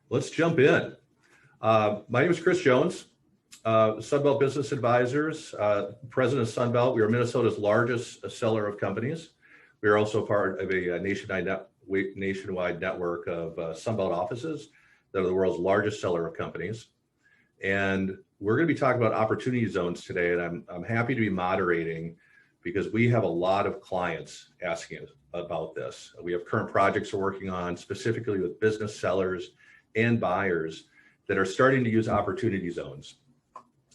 Let's jump in. My name is Chris Jones, Sunbelt Business Advisors, president of Sunbelt. We are Minnesota's largest seller of companies. We are also part of a nationwide network of Sunbelt offices that are the world's largest seller of companies. And we're going to be talking about opportunity zones today, and I'm happy to be moderating because we have a lot of clients asking us about this. We have current projects we're working on specifically with business sellers and buyers that are starting to use opportunity zones.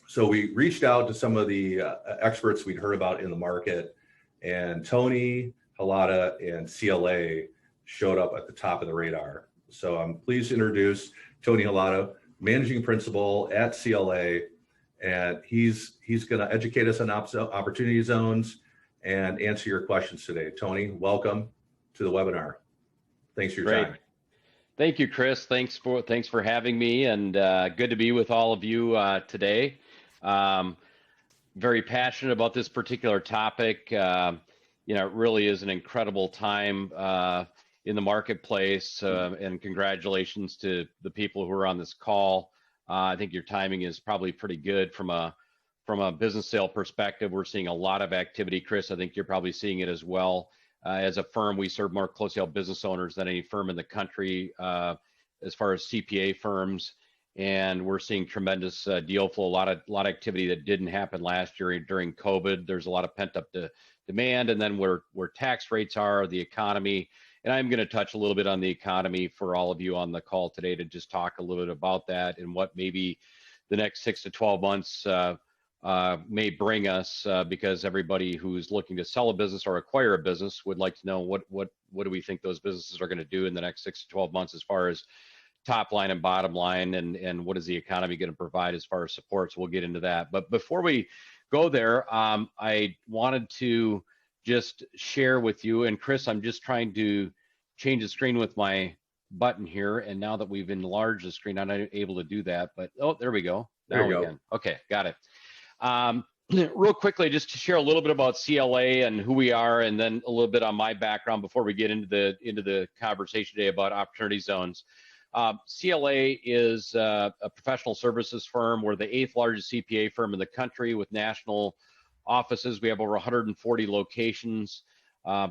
So we reached out to some of the experts we'd heard about in the market, and Tony, Halata, and CLA showed up at the top of the radar. So I'm pleased to introduce Tony Halata, managing principal at CLA, and he's going to educate us on opportunity zones and answer your questions today. Tony, welcome to the webinar. Thanks for your time. Thank you, Chris. Thanks for having me, and good to be with all of you today. Very passionate about this particular topic. It really is an incredible time in the marketplace, and congratulations to the people who are on this call. I think your timing is probably pretty good from a business sale perspective. We're seeing a lot of activity, Chris. I think you're probably seeing it as well. As a firm, we serve more closely held business owners than any firm in the country as far as CPA firms, and we're seeing tremendous deal flow. A lot of activity that didn't happen last year during COVID. There's a lot of pent up demand, and then where tax rates are, the economy. And I'm going to touch a little bit on the economy for all of you on the call today to just talk a little bit about that and what maybe the next 6 to 12 months may bring us, because everybody who's looking to sell a business or acquire a business would like to know what do we think those businesses are going to do in the next 6 to 12 months as far as top line and bottom line, and what is the economy going to provide as far as support. So we'll get into that. But before we go there, I wanted to just share with you, and Chris, I'm just trying to change the screen with my button here, and now that we've enlarged the screen, I'm not able to do that, but oh, there we go. There you go. Okay, got it. Real quickly, just to share a little bit about CLA and who we are, and then a little bit on my background before we get into the conversation today about opportunity zones. CLA is a professional services firm. We're the 8th largest CPA firm in the country with national offices. We have over 140 locations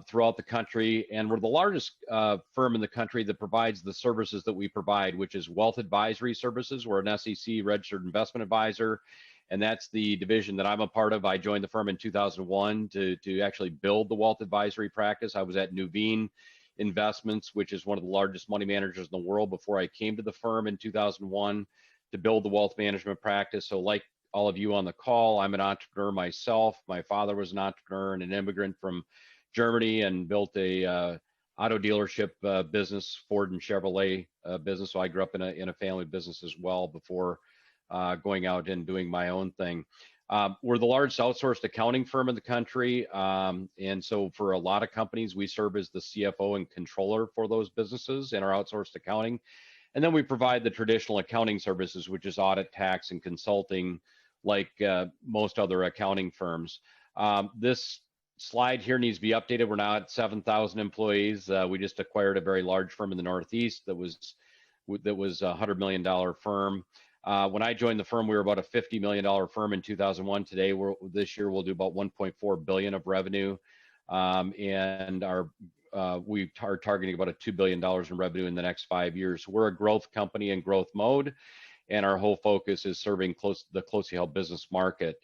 throughout the country, and we're the largest firm in the country that provides the services that we provide, which is wealth advisory services. We're an SEC registered investment advisor, and that's the division that I'm a part of. I joined the firm in 2001 to actually build the wealth advisory practice. I was at Nuveen Investments, which is one of the largest money managers in the world, before I came to the firm in 2001 to build the wealth management practice. So like all of you on the call, I'm an entrepreneur myself. My father was an entrepreneur and an immigrant from Germany, and built a auto dealership business, Ford and Chevrolet business. So I grew up in a family business as well before going out and doing my own thing. We're the largest outsourced accounting firm in the country. And so for a lot of companies, we serve as the CFO and controller for those businesses in our outsourced accounting. And then we provide the traditional accounting services, which is audit, tax, and consulting, like most other accounting firms. This slide here needs to be updated. We're now at 7,000 employees. We just acquired a very large firm in the Northeast that was a $100 million firm. When I joined the firm, we were about a $50 million firm in 2001. Today, this year we'll do about 1.4 billion of revenue, and we are targeting about a $2 billion in revenue in the next 5 years. So we're a growth company in growth mode, and our whole focus is serving the closely held business market.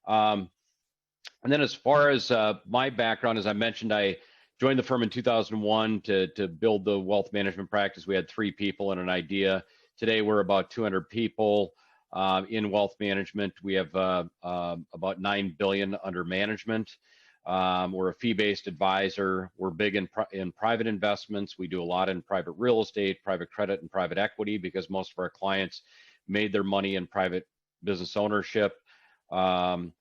And then as far as my background, as I mentioned, I joined the firm in 2001 to build the wealth management practice. We had 3 people and an idea. Today, we're about 200 people in wealth management. We have about 9 billion under management. We're a fee-based advisor. We're big in private investments. We do a lot in private real estate, private credit, and private equity, because most of our clients made their money in private business ownership. And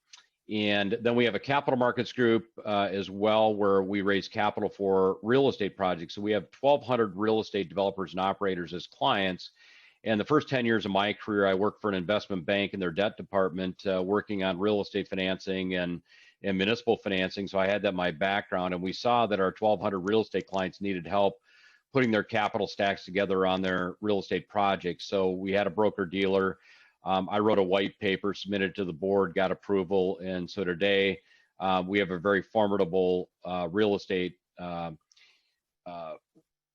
then we have a capital markets group as well, where we raise capital for real estate projects. So we have 1,200 real estate developers and operators as clients. And the first 10 years of my career, I worked for an investment bank in their debt department, working on real estate financing and municipal financing. So I had that in my background, and we saw that our 1,200 real estate clients needed help putting their capital stacks together on their real estate projects. So we had a broker dealer. I wrote a white paper, submitted to the board, got approval, and so today we have a very formidable real estate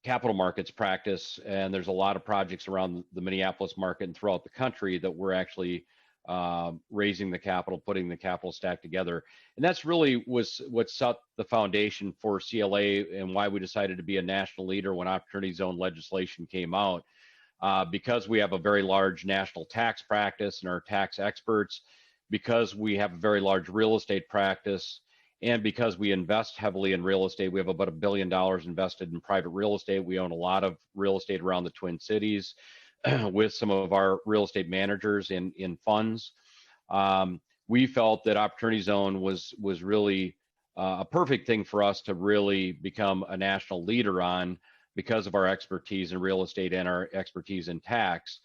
capital markets practice, and there's a lot of projects around the Minneapolis market and throughout the country that we're actually raising the capital, putting the capital stack together. And that's really was what set the foundation for CLA and why we decided to be a national leader when Opportunity Zone legislation came out. Because we have a very large national tax practice and our tax experts, because we have a very large real estate practice, and because we invest heavily in real estate. We have about $1 billion invested in private real estate. We own a lot of real estate around the Twin Cities with some of our real estate managers in funds. We felt that Opportunity Zone was really a perfect thing for us to really become a national leader on, because of our expertise in real estate and our expertise in tax.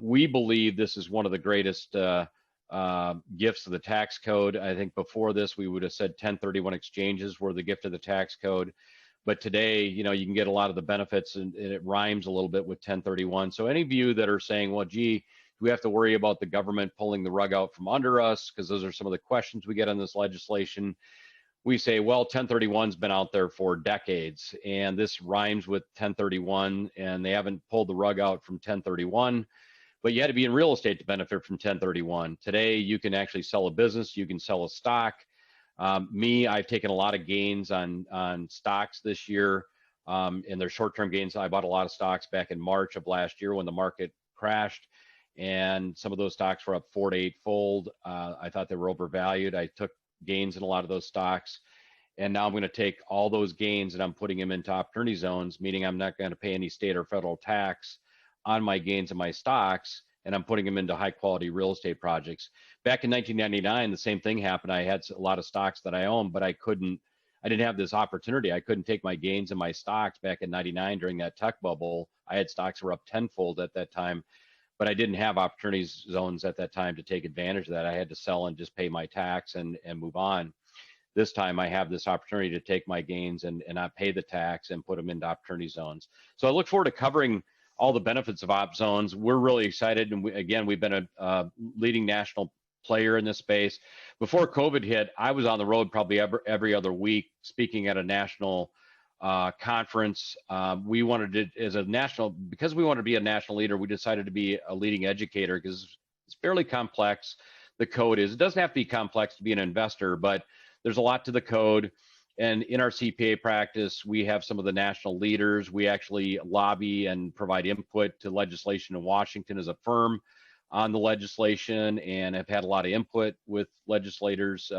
We believe this is one of the greatest gifts of the tax code. I think before this, we would have said 1031 exchanges were the gift of the tax code. But today, you know, you can get a lot of the benefits, and it rhymes a little bit with 1031. So any of you that are saying, well, gee, do we have to worry about the government pulling the rug out from under us? Because those are some of the questions we get on this legislation. We say, well, 1031's been out there for decades, and this rhymes with 1031, and they haven't pulled the rug out from 1031, but you had to be in real estate to benefit from 1031. Today, you can actually sell a business, you can sell a stock. I've taken a lot of gains on stocks this year, and they're short-term gains. I bought a lot of stocks back in March of last year when the market crashed, and some of those stocks were up 4 to 8-fold. I thought they were overvalued. I took gains in a lot of those stocks, and now I'm going to take all those gains and I'm putting them into opportunity zones, meaning I'm not going to pay any state or federal tax on my gains in my stocks, and I'm putting them into high quality real estate projects. Back in 1999, the same thing happened. I had a lot of stocks that I owned, but I didn't have this opportunity. I couldn't take my gains in my stocks back in 99 during that tech bubble. I had stocks that were up tenfold at that time, but I didn't have opportunity zones at that time to take advantage of that. I had to sell and just pay my tax and move on. This time I have this opportunity to take my gains and not pay the tax and put them into opportunity zones. So I look forward to covering all the benefits of op zones. We're really excited. And we've been a leading national player in this space. Before COVID hit, I was on the road probably every other week speaking at a national conference. We wanted to, because we wanted to be a national leader, we decided to be a leading educator because it's fairly complex. The code is. It doesn't have to be complex to be an investor, but there's a lot to the code. And in our CPA practice, we have some of the national leaders. We actually lobby and provide input to legislation in Washington as a firm on the legislation, and have had a lot of input with legislators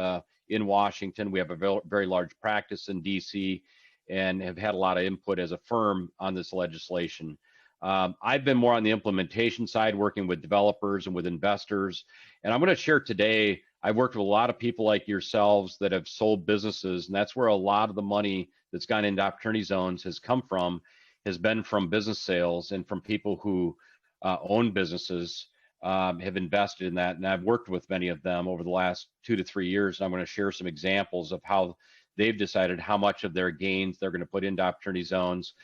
in Washington. We have a very large practice in DC and have had a lot of input as a firm on this legislation. I've been more on the implementation side, working with developers and with investors. And I'm going to share today, I've worked with a lot of people like yourselves that have sold businesses, and that's where a lot of the money that's gone into opportunity zones has come from, has been from business sales and from people who own businesses, have invested in that. And I've worked with many of them over the last 2 to 3 years. And I'm going to share some examples of how they've decided how much of their gains they're going to put into opportunity zones.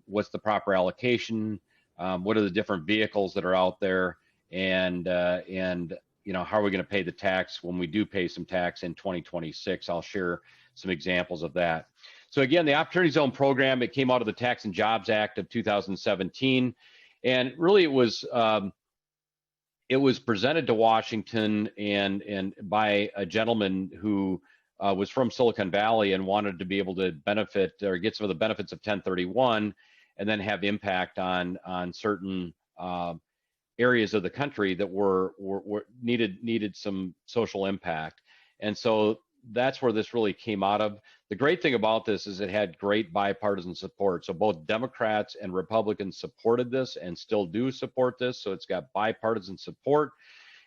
What's the proper allocation? What are the different vehicles that are out there? And you know, how are we going to pay the tax when we do pay some tax in 2026? I'll share some examples of that. So again, the Opportunity Zone program, it came out of the Tax and Jobs Act of 2017. And really it was presented to Washington and by a gentleman who was from Silicon Valley and wanted to be able to benefit or get some of the benefits of 1031 and then have impact on certain areas of the country that needed some social impact. And so that's where this really came out of. The great thing about this is it had great bipartisan support. So both Democrats and Republicans supported this and still do support this. So it's got bipartisan support.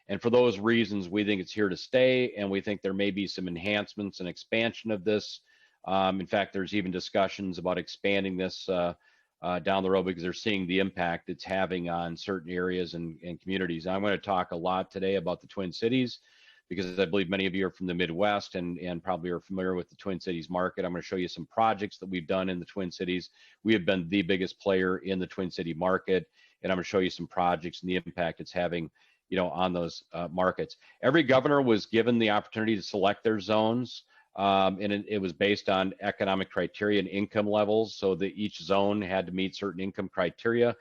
And for those reasons, we think it's here to stay. And we think there may be some enhancements and expansion of this. In fact, there's even discussions about expanding this down the road because they're seeing the impact it's having on certain areas and communities. I'm going to talk a lot today about the Twin Cities because I believe many of you are from the Midwest and probably are familiar with the Twin Cities market. I'm going to show you some projects that we've done in the Twin Cities. We have been the biggest player in the Twin City market, and I'm going to show you some projects and the impact it's having, on those markets. Every governor was given the opportunity to select their zones, and it was based on economic criteria and income levels, so that each zone had to meet certain income criteria.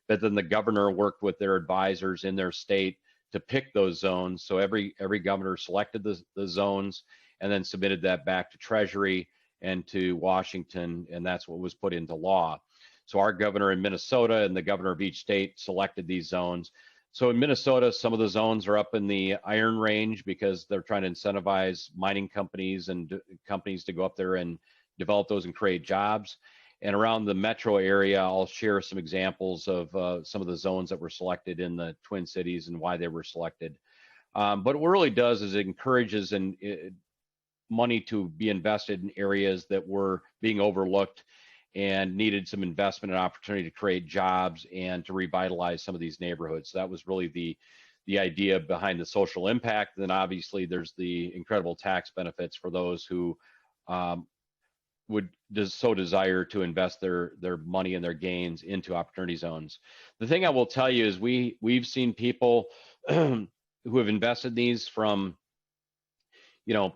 But then the governor worked with their advisors in their state to pick those zones. So every governor selected the zones and then submitted that back to Treasury and to Washington, and that's what was put into law. So our governor in Minnesota and the governor of each state selected these zones. So in Minnesota, some of the zones are up in the iron range because they're trying to incentivize mining companies and companies to go up there and develop those and create jobs. And around the metro area, I'll share some examples of some of the zones that were selected in the Twin Cities and why they were selected. But what it really does is it encourages money to be invested in areas that were being overlooked and needed some investment and opportunity to create jobs and to revitalize some of these neighborhoods. So that was really the idea behind the social impact. And then obviously there's the incredible tax benefits for those who would so desire to invest their money and their gains into opportunity zones. The thing I will tell you is we've seen people who have invested in these, from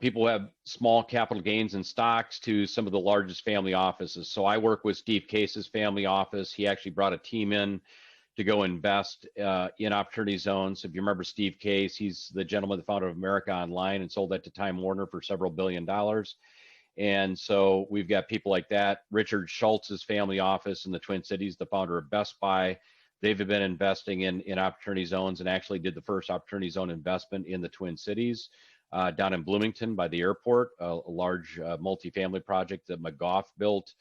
people who have small capital gains in stocks to some of the largest family offices. So I work with Steve Case's family office. He actually brought a team in to go invest in opportunity zones. If you remember Steve Case, he's the gentleman that founded America Online and sold that to Time Warner for several $billion. And so we've got people like that. Richard Schultz's family office in the Twin Cities, the founder of Best Buy, they've been investing in opportunity zones and actually did the first opportunity zone investment in the Twin Cities down in Bloomington by the airport, a large multifamily project that McGough built.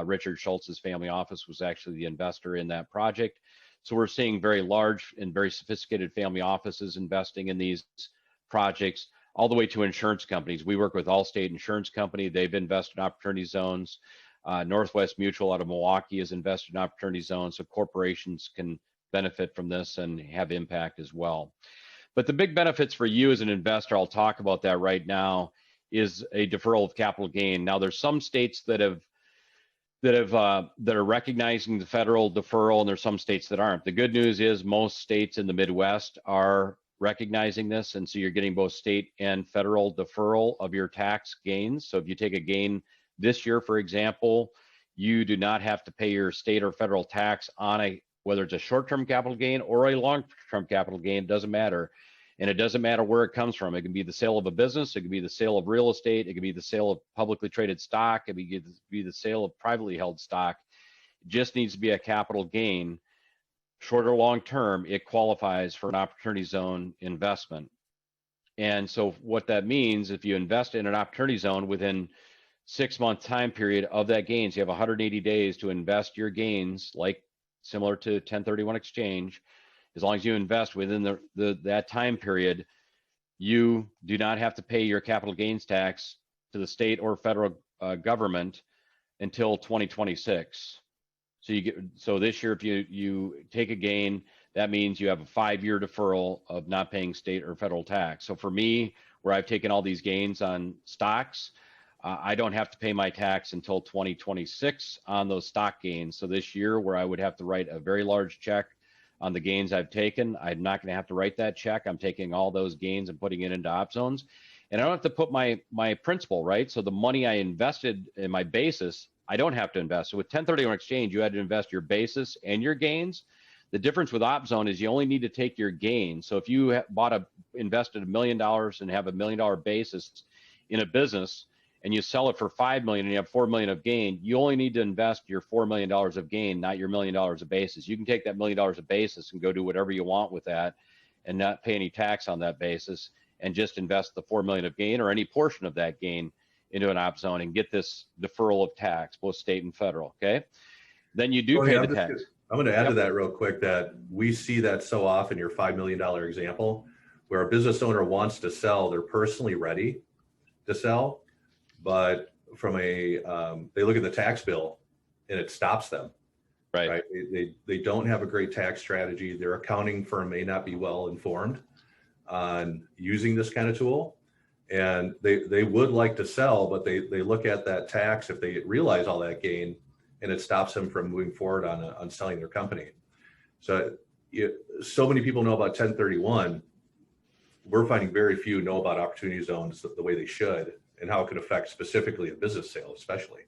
Richard Schultz's family office was actually the investor in that project. So we're seeing very large and very sophisticated family offices investing in these projects, all the way to insurance companies. We work with Allstate Insurance Company. They've invested in opportunity zones. Northwest Mutual out of Milwaukee has invested in opportunity zones, so corporations can benefit from this and have impact as well. But the big benefits for you as an investor, I'll talk about that right now, is a deferral of capital gain. Now, there's some states that are recognizing the federal deferral, and there's some states that aren't. The good news is most states in the Midwest are recognizing this, and so you're getting both state and federal deferral of your tax gains. So if you take a gain this year, for example, you do not have to pay your state or federal tax on whether it's a short-term capital gain or a long-term capital gain, it doesn't matter. And it doesn't matter where it comes from. It can be the sale of a business, it can be the sale of real estate, it can be the sale of publicly traded stock, it can be the sale of privately held stock. It just needs to be a capital gain. Short or long term, it qualifies for an opportunity zone investment. And so what that means, if you invest in an opportunity zone within 6-month time period of that gains, you have 180 days to invest your gains, like similar to 1031 exchange. As long as you invest within that time period, you do not have to pay your capital gains tax to the state or federal government until 2026. So this year, if you take a gain, that means you have a 5-year deferral of not paying state or federal tax. So for me, where I've taken all these gains on stocks, I don't have to pay my tax until 2026 on those stock gains. So this year, where I would have to write a very large check on the gains I've taken, I'm not going to have to write that check. I'm taking all those gains and putting it into op zones, and I don't have to put my principal, right? So the money I invested in my basis, I don't have to invest. So with 1031 exchange, you had to invest your basis and your gains. The difference with op zone is you only need to take your gains. So if you invested $1 million and have $1 million basis in a business, and you sell it for $5 million and you have $4 million of gain, you only need to invest your $4 million of gain, not your $1 million of basis. You can take that $1 million of basis and go do whatever you want with that and not pay any tax on that basis, and just invest the $4 million of gain or any portion of that gain into an op zone and get this deferral of tax, both state and federal, okay? Then you do pay the tax. I'm going to add to that real quick that we see that so often, your $5 million example, where a business owner wants to sell, they're personally ready to sell, but from they look at the tax bill and it stops them. Right? They don't have a great tax strategy. Their accounting firm may not be well informed. on using this kind of tool. And they would like to sell, but they look at that tax if they realize all that gain, and it stops them from moving forward on selling their company. So so many people know about 1031. We're finding very few know about opportunity zones the way they should, and how it could affect specifically a business sale, especially.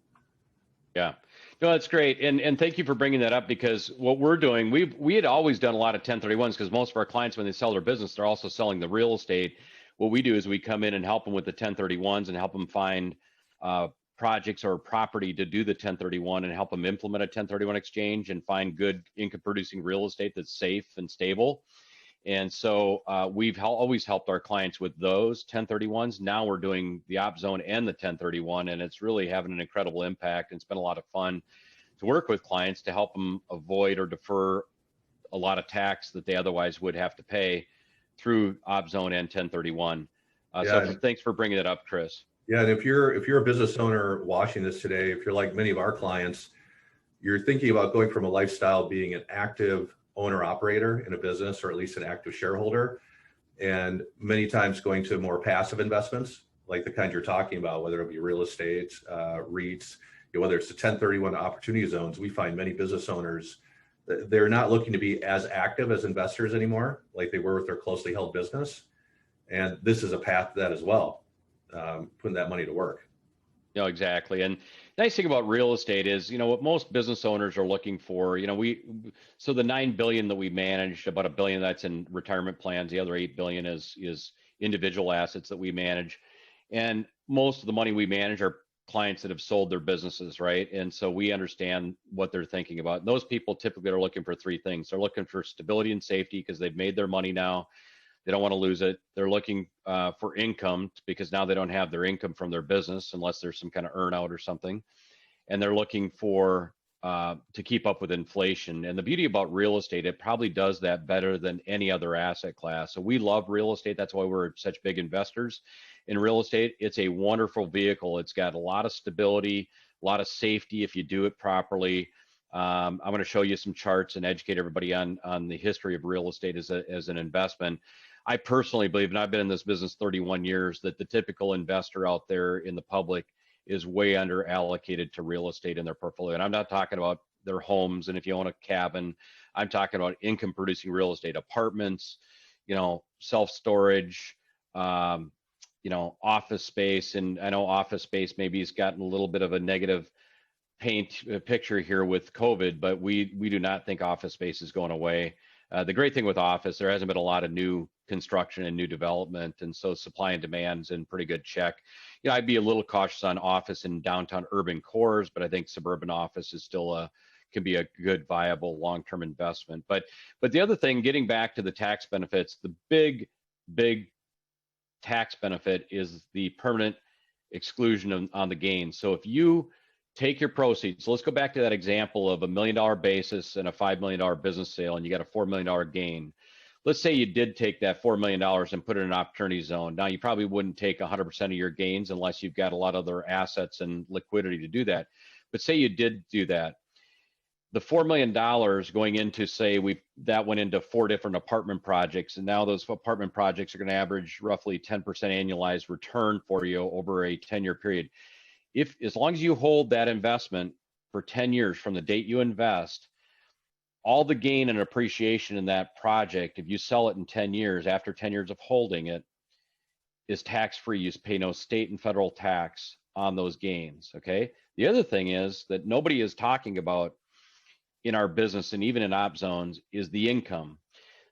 Yeah, no, that's great. And thank you for bringing that up, because what we're doing, we had always done a lot of 1031s, because most of our clients, when they sell their business, they're also selling the real estate. What we do is we come in and help them with the 1031s and help them find projects or property to do the 1031, and help them implement a 1031 exchange and find good income producing real estate that's safe and stable. And so we've always helped our clients with those 1031s. Now we're doing the op zone and the 1031, and it's really having an incredible impact. And it's been a lot of fun to work with clients to help them avoid or defer a lot of tax that they otherwise would have to pay through op zone and 1031. So thanks for bringing it up, Chris. Yeah, and if you're a business owner watching this today, if you're like many of our clients, you're thinking about going from a lifestyle being an active owner operator in a business, or at least an active shareholder, and many times going to more passive investments like the kind you're talking about, whether it be real estate, REITs, whether it's the 1031 opportunity zones. We find many business owners, they're not looking to be as active as investors anymore, like they were with their closely held business. And this is a path to that as well, putting that money to work. No, exactly. And the nice thing about real estate is, what most business owners are looking for, so the 9 billion that we manage, about $1 billion that's in retirement plans, the other 8 billion is individual assets that we manage. And most of the money we manage are clients that have sold their businesses, right? And so we understand what they're thinking about. And those people typically are looking for three things. They're looking for stability and safety, because they've made their money now. They don't want to lose it. They're looking for income, because now they don't have their income from their business unless there's some kind of earnout or something. And they're looking for to keep up with inflation. And the beauty about real estate, it probably does that better than any other asset class. So we love real estate. That's why we're such big investors in real estate. It's a wonderful vehicle. It's got a lot of stability, a lot of safety if you do it properly. I'm going to show you some charts and educate everybody on the history of real estate as an investment. I personally believe, and I've been in this business 31 years, that the typical investor out there in the public is way under allocated to real estate in their portfolio. And I'm not talking about their homes, and if you own a cabin, I'm talking about income producing real estate, apartments, self-storage, office space. And I know office space maybe has gotten a little bit of a negative picture here with COVID, but we do not think office space is going away. The great thing with office, there hasn't been a lot of new construction and new development, and so supply and demand's in pretty good check. I'd be a little cautious on office in downtown urban cores, but I think suburban office is still can be a good, viable long-term investment. But the other thing, getting back to the tax benefits, the big tax benefit is the permanent exclusion on the gain. So if you take your proceeds, so let's go back to that example of $1 million basis and a $5 million business sale, and you got a $4 million gain. Let's say you did take that $4 million and put it in an opportunity zone. Now, you probably wouldn't take 100% of your gains unless you've got a lot of other assets and liquidity to do that. But say you did do that. The $4 million going into, say, that went into 4 different apartment projects, and now those apartment projects are going to average roughly 10% annualized return for you over a 10-year period. As long as you hold that investment for 10 years from the date you invest, all the gain and appreciation in that project, if you sell it in 10 years, after 10 years of holding it, is tax-free. You pay no state and federal tax on those gains, okay? The other thing is that nobody is talking about in our business, and even in op zones, is the income.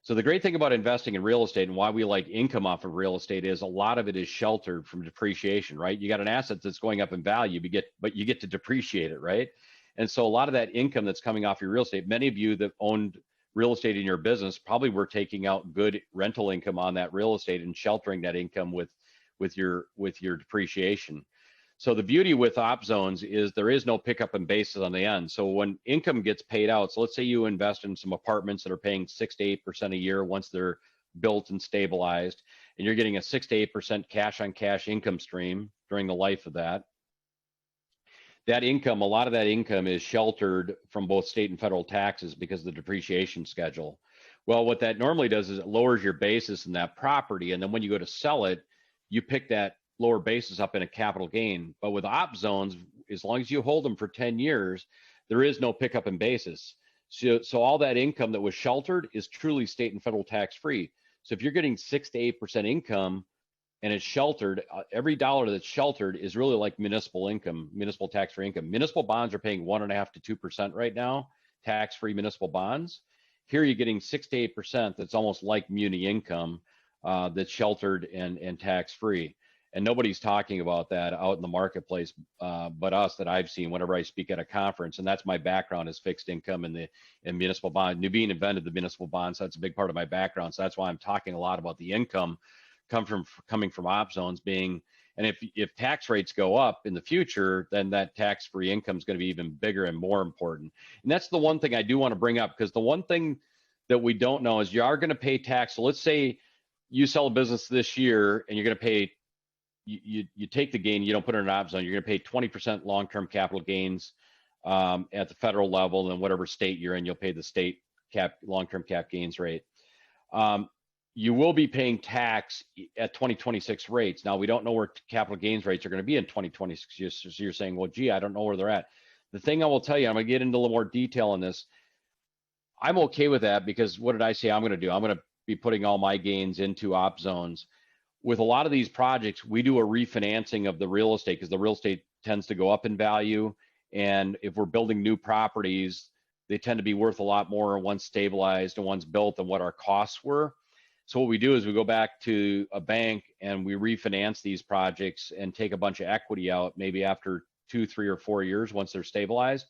So the great thing about investing in real estate, and why we like income off of real estate, is a lot of it is sheltered from depreciation, right? You got an asset that's going up in value, but you get to depreciate it, right? And so a lot of that income that's coming off your real estate, many of you that owned real estate in your business probably were taking out good rental income on that real estate and sheltering that income with your depreciation. So the beauty with op zones is there is no pickup in basis on the end. So when income gets paid out, so let's say you invest in some apartments that are paying 6 to 8% a year once they're built and stabilized, and you're getting a 6 to 8% cash on cash income stream during the life of that. that income, a lot of that income is sheltered from both state and federal taxes because of the depreciation schedule. Well, what that normally does is it lowers your basis in that property. And then when you go to sell it, you pick that lower basis up in a capital gain. But with op zones, as long as you hold them for 10 years, there is no pickup in basis. So all that income that was sheltered is truly state and federal tax free. So if you're getting 6 to 8% income and it's sheltered, every dollar that's sheltered is really like municipal income, municipal tax free income. Municipal bonds are paying 1.5 to 2% right now, tax free municipal bonds. Here you're getting 6 to 8%. That's almost like muni income that's sheltered and tax free. And nobody's talking about that out in the marketplace, but us that I've seen whenever I speak at a conference. And that's my background is fixed income and municipal bond. Nuveen invented the municipal bond, so that's a big part of my background. So that's why I'm talking a lot about the income coming from op zones being. And if tax rates go up in the future, then that tax-free income is going to be even bigger and more important. And that's the one thing I do want to bring up, because the one thing that we don't know is you are going to pay tax. So let's say you sell a business this year and you're going to pay. You take the gain, you don't put it in an op zone, you're going to pay 20% long-term capital gains at the federal level, and whatever state you're in, you'll pay the state long-term cap gains rate. You will be paying tax at 2026 rates. Now, we don't know where capital gains rates are going to be in 2026. So you're saying, well, gee, I don't know where they're at. The thing I will tell you, I'm going to get into a little more detail on this. I'm okay with that because what did I say I'm going to do? I'm going to be putting all my gains into op zones. With a lot of these projects, we do a refinancing of the real estate because the real estate tends to go up in value. And if we're building new properties, they tend to be worth a lot more once stabilized and once built than what our costs were. So what we do is we go back to a bank and we refinance these projects and take a bunch of equity out, maybe after 2, 3, or 4 years once they're stabilized.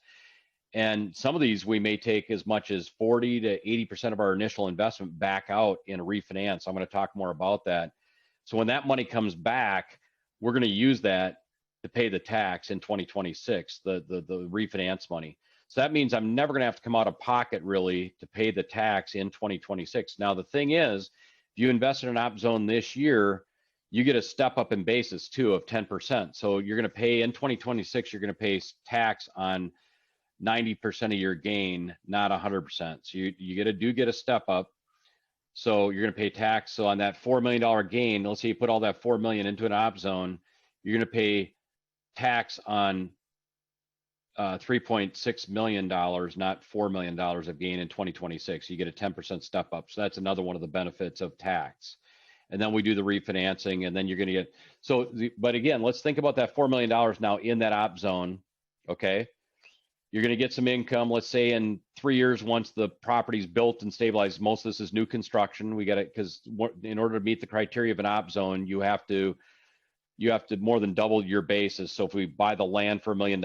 And some of these we may take as much as 40 to 80% of our initial investment back out in a refinance. I'm going to talk more about that. So when that money comes back, we're going to use that to pay the tax in 2026, the refinance money. So that means I'm never going to have to come out of pocket really to pay the tax in 2026. Now, the thing is, if you invest in an op zone this year, you get a step up in basis too of 10%. So you're going to pay in 2026, you're going to pay tax on 90% of your gain, not 100%. So you do get a step up. So you're going to pay tax. So on that $4 million gain, let's say you put all that $4 million into an op zone, you're going to pay tax on $3.6 million, not $4 million of gain in 2026. You get a 10% step up. So that's another one of the benefits of tax. And then we do the refinancing, and then you're going to get, but again, let's think about that $4 million now in that op zone. Okay. You're going to get some income, let's say in 3 years, once the property's built and stabilized. Most of this is new construction. We got it because in order to meet the criteria of an op zone, you have to more than double your basis. So if we buy the land for $1 million,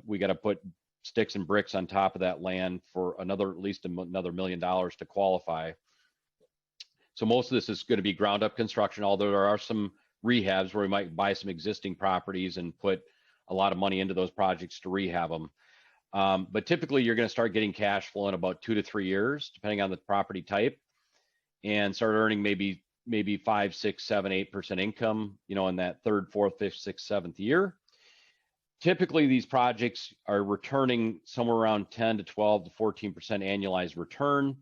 we got to put sticks and bricks on top of that land for at least another $1 million to qualify. So most of this is going to be ground up construction, although there are some rehabs where we might buy some existing properties and put a lot of money into those projects to rehab them. But typically you're going to start getting cash flow in about 2 to 3 years, depending on the property type, and start earning maybe 5, 6, 7, 8% income, in that 3rd, 4th, 5th, 6th, 7th year. Typically these projects are returning somewhere around 10 to 12 to 14% annualized return.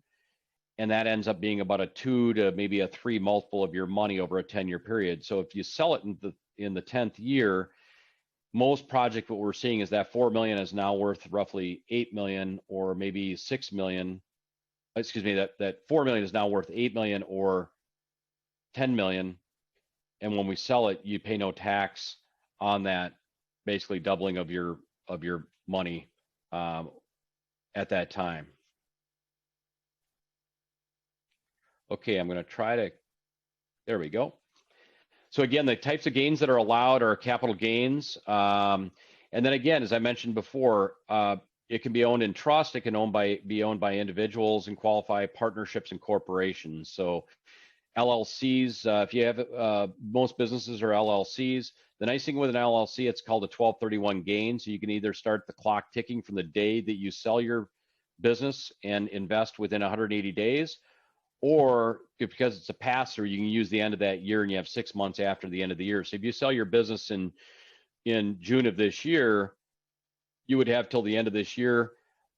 And that ends up being about a 2 to maybe a 3 multiple of your money over a 10-year period. So if you sell it in the 10th year, most project, what we're seeing is that $4 million is now worth roughly $8 million or maybe $6 million. Excuse me, that $4 million is now worth $8 million or $10 million. And when we sell it, you pay no tax on that, basically doubling of your money at that time. Okay, I'm going to try to, there we go. So again, the types of gains that are allowed are capital gains. And then again, as I mentioned before, it can be owned in trust. It can be owned by individuals and qualify partnerships and corporations. So LLCs, if you have, most businesses are LLCs. The nice thing with an LLC, it's called a 1231 gain. So you can either start the clock ticking from the day that you sell your business and invest within 180 days, or because it's a pass-through, you can use the end of that year and you have 6 months after the end of the year. So if you sell your business in June of this year, you would have till the end of this year.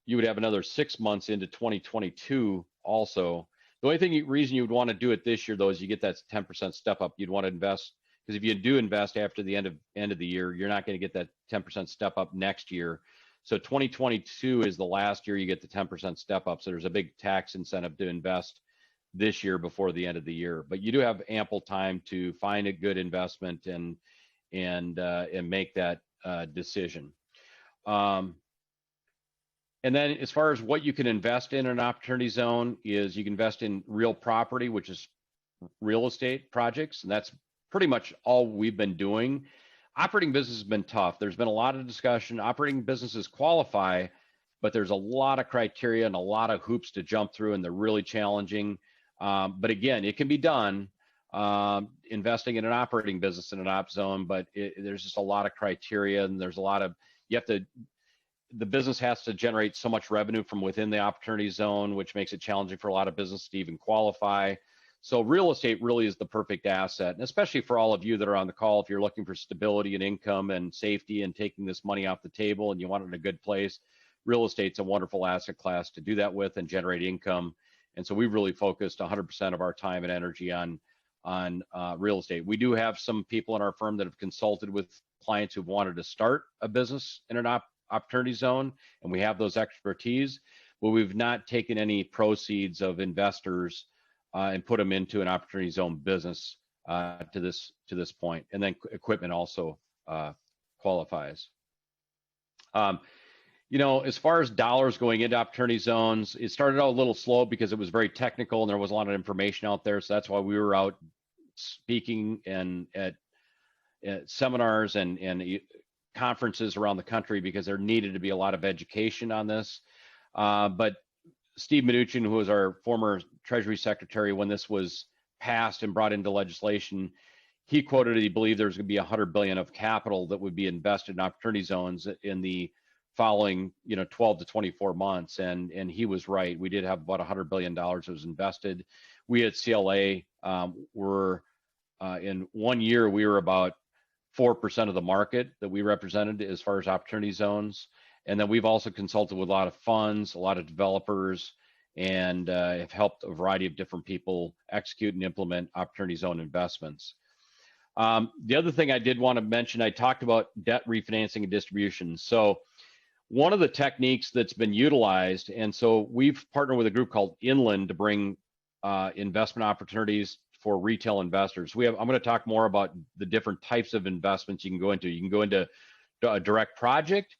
You would have another 6 months into 2022 also. The only reason you would want to do it this year, though, is you get that 10% step up. You'd want to invest, because if you do invest after the end of the year, you're not going to get that 10% step up next year. So 2022 is the last year you get the 10% step up. So there's a big tax incentive to invest this year before the end of the year. But you do have ample time to find a good investment and make that decision. And then as far as what you can invest in an opportunity zone is you can invest in real property, which is real estate projects. And that's pretty much all we've been doing. Operating business has been tough. There's been a lot of discussion. Operating businesses qualify, but there's a lot of criteria and a lot of hoops to jump through, and they're really challenging. But again, it can be done, investing in an operating business in an op zone, but there's just a lot of criteria, and there's a lot of, the business has to generate so much revenue from within the opportunity zone, which makes it challenging for a lot of businesses to even qualify. So real estate really is the perfect asset, and especially for all of you that are on the call, if you're looking for stability and income and safety and taking this money off the table and you want it in a good place, real estate's a wonderful asset class to do that with and generate income. And so we've really focused 100% of our time and energy on real estate. We do have some people in our firm that have consulted with clients who've wanted to start a business in an opportunity zone, and we have those expertise, but we've not taken any proceeds of investors and put them into an opportunity zone business to this point. And then equipment also qualifies. As far as dollars going into opportunity zones, it started out a little slow because it was very technical and there was a lot of information out there. So that's why we were out speaking and at seminars and conferences around the country, because there needed to be a lot of education on this. But Steve Mnuchin, who was our former Treasury Secretary when this was passed and brought into legislation, he quoted he believed there's going to be $100 billion of capital that would be invested in opportunity zones in the following 12 to 24 months, and he was right. We did have about $100 billion that was invested. We at CLA were in 1 year we were about 4% of the market that we represented as far as opportunity zones. And then we've also consulted with a lot of funds, a lot of developers, and have helped a variety of different people execute and implement opportunity zone investments. The other thing I did want to mention, I talked about debt refinancing and distribution. So one of the techniques that's been utilized, and so we've partnered with a group called Inland to bring investment opportunities for retail investors. I'm going to talk more about the different types of investments you can go into. You can go into a direct project,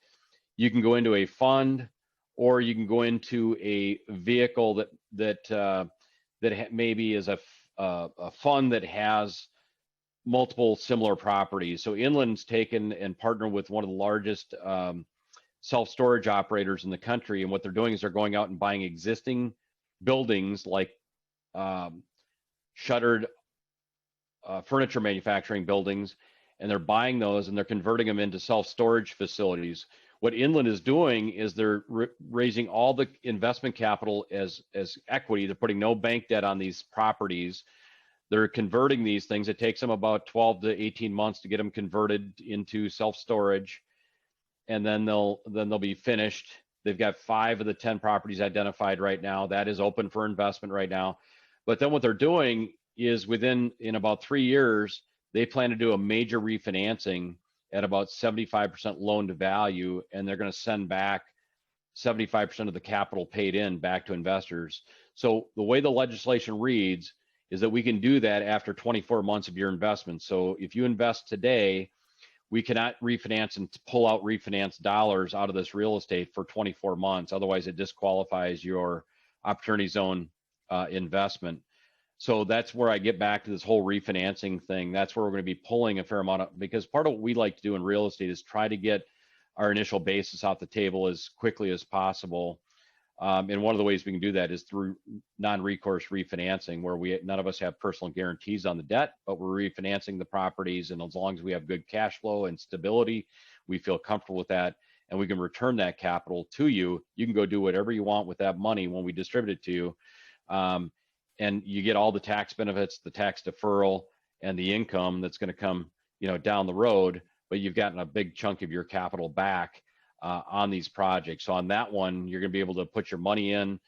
you can go into a fund, or you can go into a vehicle that maybe is a fund that has multiple similar properties. So Inland's taken and partnered with one of the largest self-storage operators in the country, and what they're doing is they're going out and buying existing buildings like shuttered furniture manufacturing buildings, and they're buying those and they're converting them into self-storage facilities. What Inland is doing is they're raising all the investment capital as equity. They're putting no bank debt on these properties. They're converting these things. It takes them about 12 to 18 months to get them converted into self-storage, and then they'll be finished. They've got 5 of the 10 properties identified right now. That is open for investment right now. But then what they're doing is in about 3 years, they plan to do a major refinancing at about 75% loan to value, and they're going to send back 75% of the capital paid in back to investors. So the way the legislation reads is that we can do that after 24 months of your investment. So if you invest today, we cannot refinance and pull out refinance dollars out of this real estate for 24 months. Otherwise, it disqualifies your opportunity zone investment. So that's where I get back to this whole refinancing thing. That's where we're going to be pulling a fair amount of, because part of what we like to do in real estate is try to get our initial basis off the table as quickly as possible. And one of the ways we can do that is through non-recourse refinancing, where none of us have personal guarantees on the debt, but we're refinancing the properties. And as long as we have good cash flow and stability, we feel comfortable with that, and we can return that capital to you. You can go do whatever you want with that money when we distribute it to you. And you get all the tax benefits, the tax deferral, and the income that's going to come, down the road. But you've gotten a big chunk of your capital back on these projects. So on that one, you're going to be able to put your money in,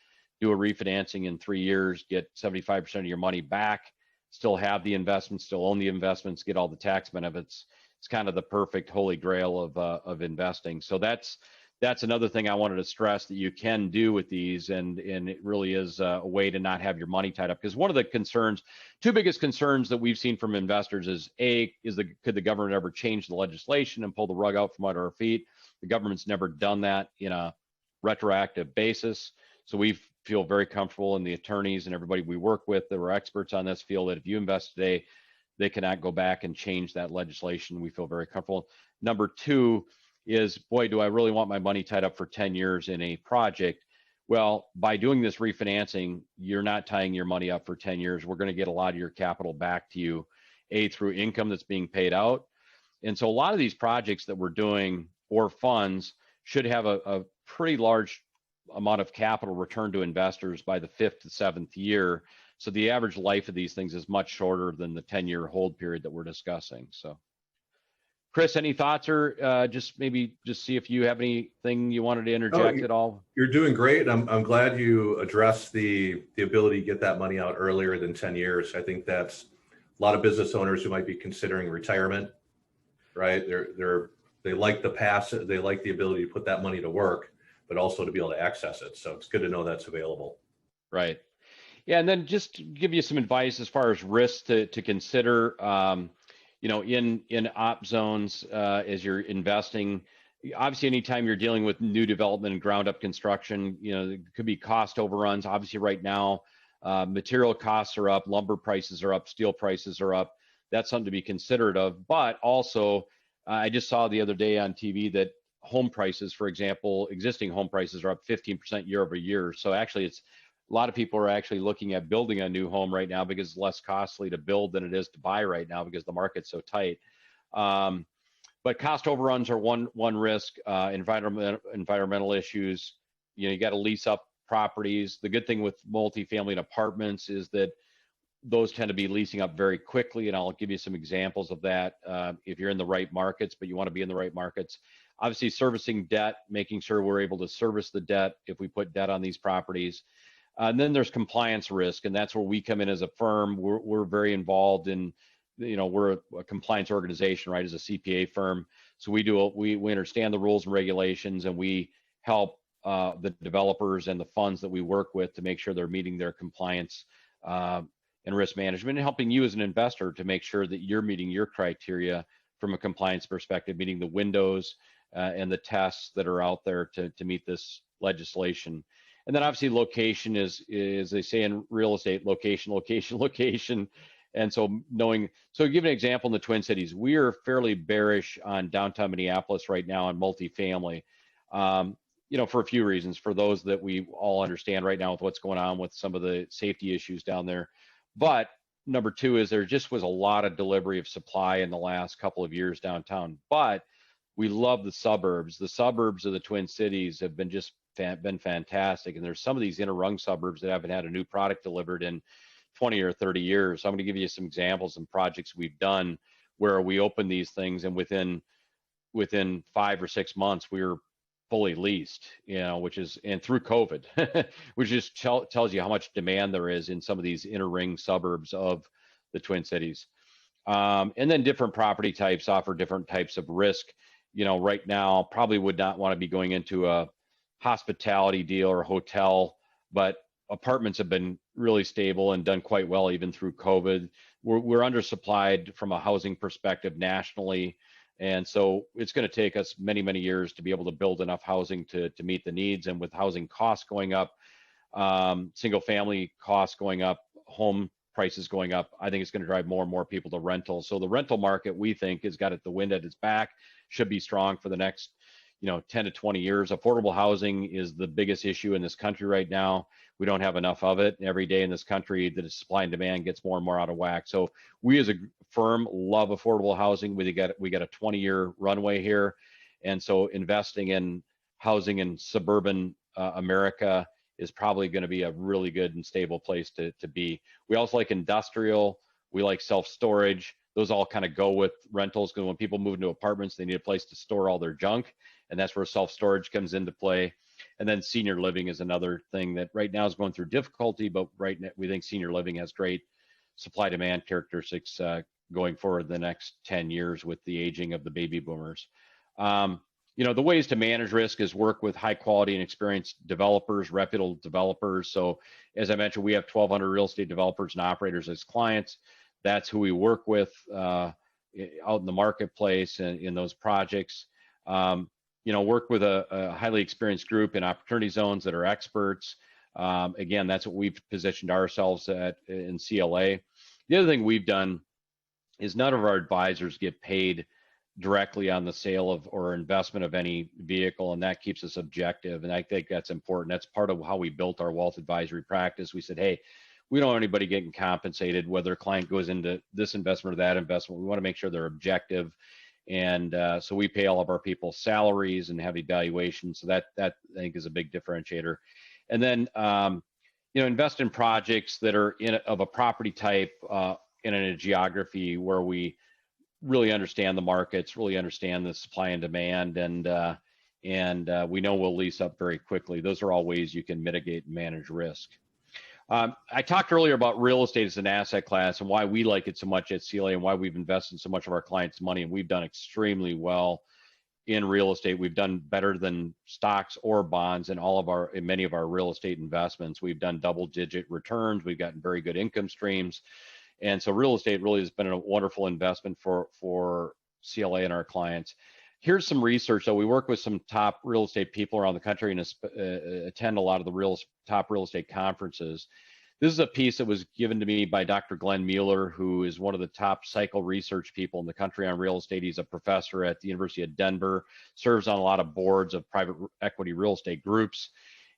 do a refinancing in 3 years, get 75% of your money back, still have the investments, still own the investments, get all the tax benefits. It's kind of the perfect holy grail of investing. So that's another thing I wanted to stress, that you can do with these, and it really is a way to not have your money tied up. Because one of the concerns, two biggest concerns that we've seen from investors is could the government ever change the legislation and pull the rug out from under our feet? The government's never done that in a retroactive basis. So we feel very comfortable, and the attorneys and everybody we work with that are experts on this feel that if you invest today, they cannot go back and change that legislation. We feel very comfortable. Number two is, boy, do I really want my money tied up for 10 years in a project? Well, by doing this refinancing, you're not tying your money up for 10 years. We're going to get a lot of your capital back to you, through income that's being paid out. And so a lot of these projects that we're doing, or funds, should have a pretty large amount of capital returned to investors by the 5th to 7th year. So the average life of these things is much shorter than the 10-year hold period that we're discussing. So, Chris, any thoughts, or just see if you have anything you wanted to interject at all? You're doing great. I'm glad you addressed the ability to get that money out earlier than 10 years. I think that's a lot of business owners who might be considering retirement, right? They like the passive, they like the ability to put that money to work, but also to be able to access it. So it's good to know that's available. Right. Yeah, and then just to give you some advice as far as risks to consider, in op zones as you're investing. Obviously, anytime you're dealing with new development and ground up construction, there could be cost overruns. Obviously, right now, material costs are up, lumber prices are up, steel prices are up. That's something to be considerate of. But also, I just saw the other day on TV that home prices, for example, existing home prices are up 15% year over year. So actually, a lot of people are actually looking at building a new home right now because it's less costly to build than it is to buy right now because the market's so tight. But cost overruns are one risk. Environmental issues. You got to lease up properties. The good thing with multifamily and apartments is that those tend to be leasing up very quickly, and I'll give you some examples of that if you're in the right markets, but you want to be in the right markets. Obviously, servicing debt, making sure we're able to service the debt if we put debt on these properties. And then there's compliance risk, and that's where we come in as a firm. We're very involved in, we're a compliance organization, right, as a CPA firm. So we understand the rules and regulations, and we help the developers and the funds that we work with to make sure they're meeting their compliance and risk management, and helping you as an investor to make sure that you're meeting your criteria from a compliance perspective, meeting the windows and the tests that are out there to meet this legislation. And then obviously location is they say in real estate, location. And so to give an example, in the Twin Cities, we are fairly bearish on downtown Minneapolis right now on multifamily, for a few reasons. For those that we all understand right now with what's going on with some of the safety issues down there. But number two is there just was a lot of delivery of supply in the last couple of years downtown. But we love the suburbs. The suburbs of the Twin Cities have been fantastic. And there's some of these inner rung suburbs that haven't had a new product delivered in 20 or 30 years. So I'm going to give you some examples and projects we've done where we opened these things, and within 5 or 6 months we were fully leased, and through COVID, which just tells you how much demand there is in some of these inner ring suburbs of the Twin Cities. And then different property types offer different types of risk. Right now, probably would not want to be going into a hospitality deal or hotel, but apartments have been really stable and done quite well even through COVID. We're undersupplied from a housing perspective nationally. And so it's going to take us many, many years to be able to build enough housing to meet the needs. And with housing costs going up, single family costs going up, home prices going up, I think it's going to drive more and more people to rental. So the rental market, we think, has got the wind at its back, should be strong for the next 10 to 20 years. Affordable housing is the biggest issue in this country right now. We don't have enough of it. Every day in this country, the supply and demand gets more and more out of whack. So we as a firm love affordable housing. We got a 20-year runway here. And so investing in housing in suburban America is probably going to be a really good and stable place to be. We also like industrial. We like self-storage. Those all kind of go with rentals, because when people move into apartments, they need a place to store all their junk, and that's where self-storage comes into play. And then senior living is another thing that right now is going through difficulty, but right now we think senior living has great supply-demand characteristics going forward the next 10 years with the aging of the baby boomers. The ways to manage risk is work with high quality and experienced developers, reputable developers. So as I mentioned, we have 1,200 real estate developers and operators as clients. That's who we work with out in the marketplace and in those projects. Work with a highly experienced group in opportunity zones that are experts. Again, that's what we've positioned ourselves at in CLA. The other thing we've done is none of our advisors get paid directly on the sale of or investment of any vehicle, and that keeps us objective. And I think that's important. That's part of how we built our wealth advisory practice. We said, hey, we don't want anybody getting compensated, whether a client goes into this investment or that investment. We want to make sure they're objective. And so we pay all of our people salaries and have evaluations. So that I think is a big differentiator. And then, invest in projects that are of a property type in a geography where we really understand the markets, really understand the supply and demand, and we know we'll lease up very quickly. Those are all ways you can mitigate and manage risk. I talked earlier about real estate as an asset class and why we like it so much at CLA and why we've invested so much of our clients' money, and we've done extremely well in real estate. We've done better than stocks or bonds in many of our real estate investments. We've done double-digit returns. We've gotten very good income streams. And so real estate really has been a wonderful investment for CLA and our clients. Here's some research. So we work with some top real estate people around the country and attend a lot of the top real estate conferences. This is a piece that was given to me by Dr. Glenn Mueller, who is one of the top cycle research people in the country on real estate. He's a professor at the University of Denver, serves on a lot of boards of private equity real estate groups,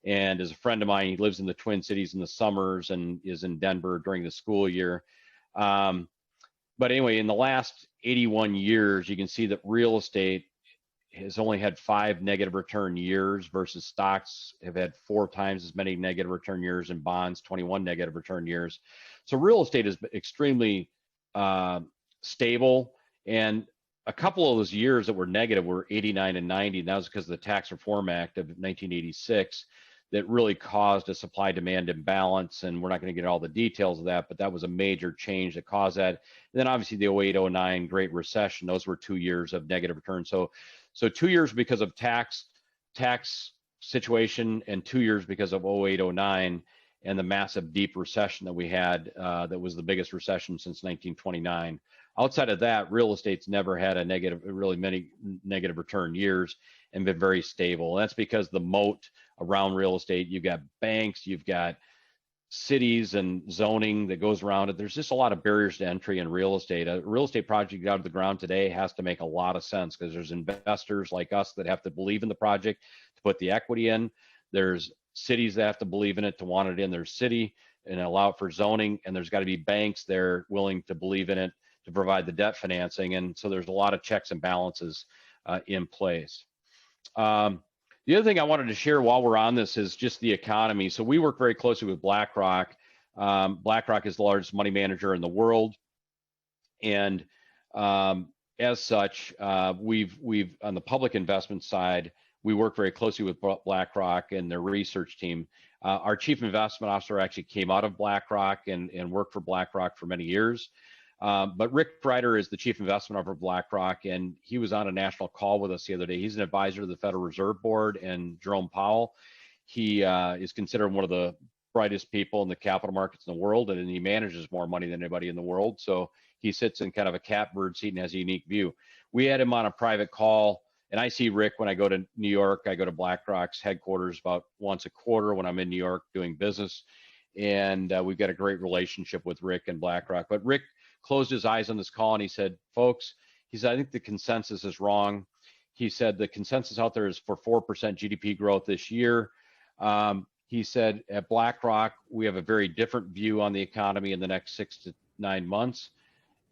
and is a friend of mine. He lives in the Twin Cities in the summers and is in Denver during the school year. But anyway, in the last 81 years, you can see that real estate has only had 5 negative return years versus stocks have had 4 times as many negative return years, and bonds 21 negative return years. So real estate is extremely stable, and a couple of those years that were negative were 89 and 90, and that was because of the Tax Reform Act of 1986 that really caused a supply-demand imbalance, and we're not going to get all the details of that, but that was a major change that caused that. And then obviously the 08-09 Great Recession, those were 2 years of negative return. So 2 years because of tax situation, and 2 years because of 08-09 and the massive deep recession that we had that was the biggest recession since 1929. Outside of that, real estate's never had really many negative return years and been very stable. And that's because the moat around real estate, you've got banks, you've got cities and zoning that goes around it. There's just a lot of barriers to entry in real estate. A real estate project out of the ground today has to make a lot of sense because there's investors like us that have to believe in the project to put the equity in. There's cities that have to believe in it to want it in their city and allow it for zoning. And there's got to be banks there willing to believe in it to provide the debt financing. And so there's a lot of checks and balances in place. The other thing I wanted to share while we're on this is just the economy. So we work very closely with BlackRock. BlackRock is the largest money manager in the world. And as such, we've on the public investment side, we work very closely with BlackRock and their research team. Our chief investment officer actually came out of BlackRock and worked for BlackRock for many years. But Rick Ryder is the chief investment officer of BlackRock, and he was on a national call with us the other day. He's an advisor to the Federal Reserve Board and Jerome Powell. He is considered one of the brightest people in the capital markets in the world, and he manages more money than anybody in the world. So he sits in kind of a catbird seat and has a unique view. We had him on a private call, and I see Rick when I go to New York. I go to BlackRock's headquarters about once a quarter when I'm in New York doing business, and we've got a great relationship with Rick and BlackRock. But Rick closed his eyes on this call and he said, folks, he said, I think the consensus is wrong. He said the consensus out there is for 4% GDP growth this year. He said at BlackRock, we have a very different view on the economy in the next 6 to 9 months.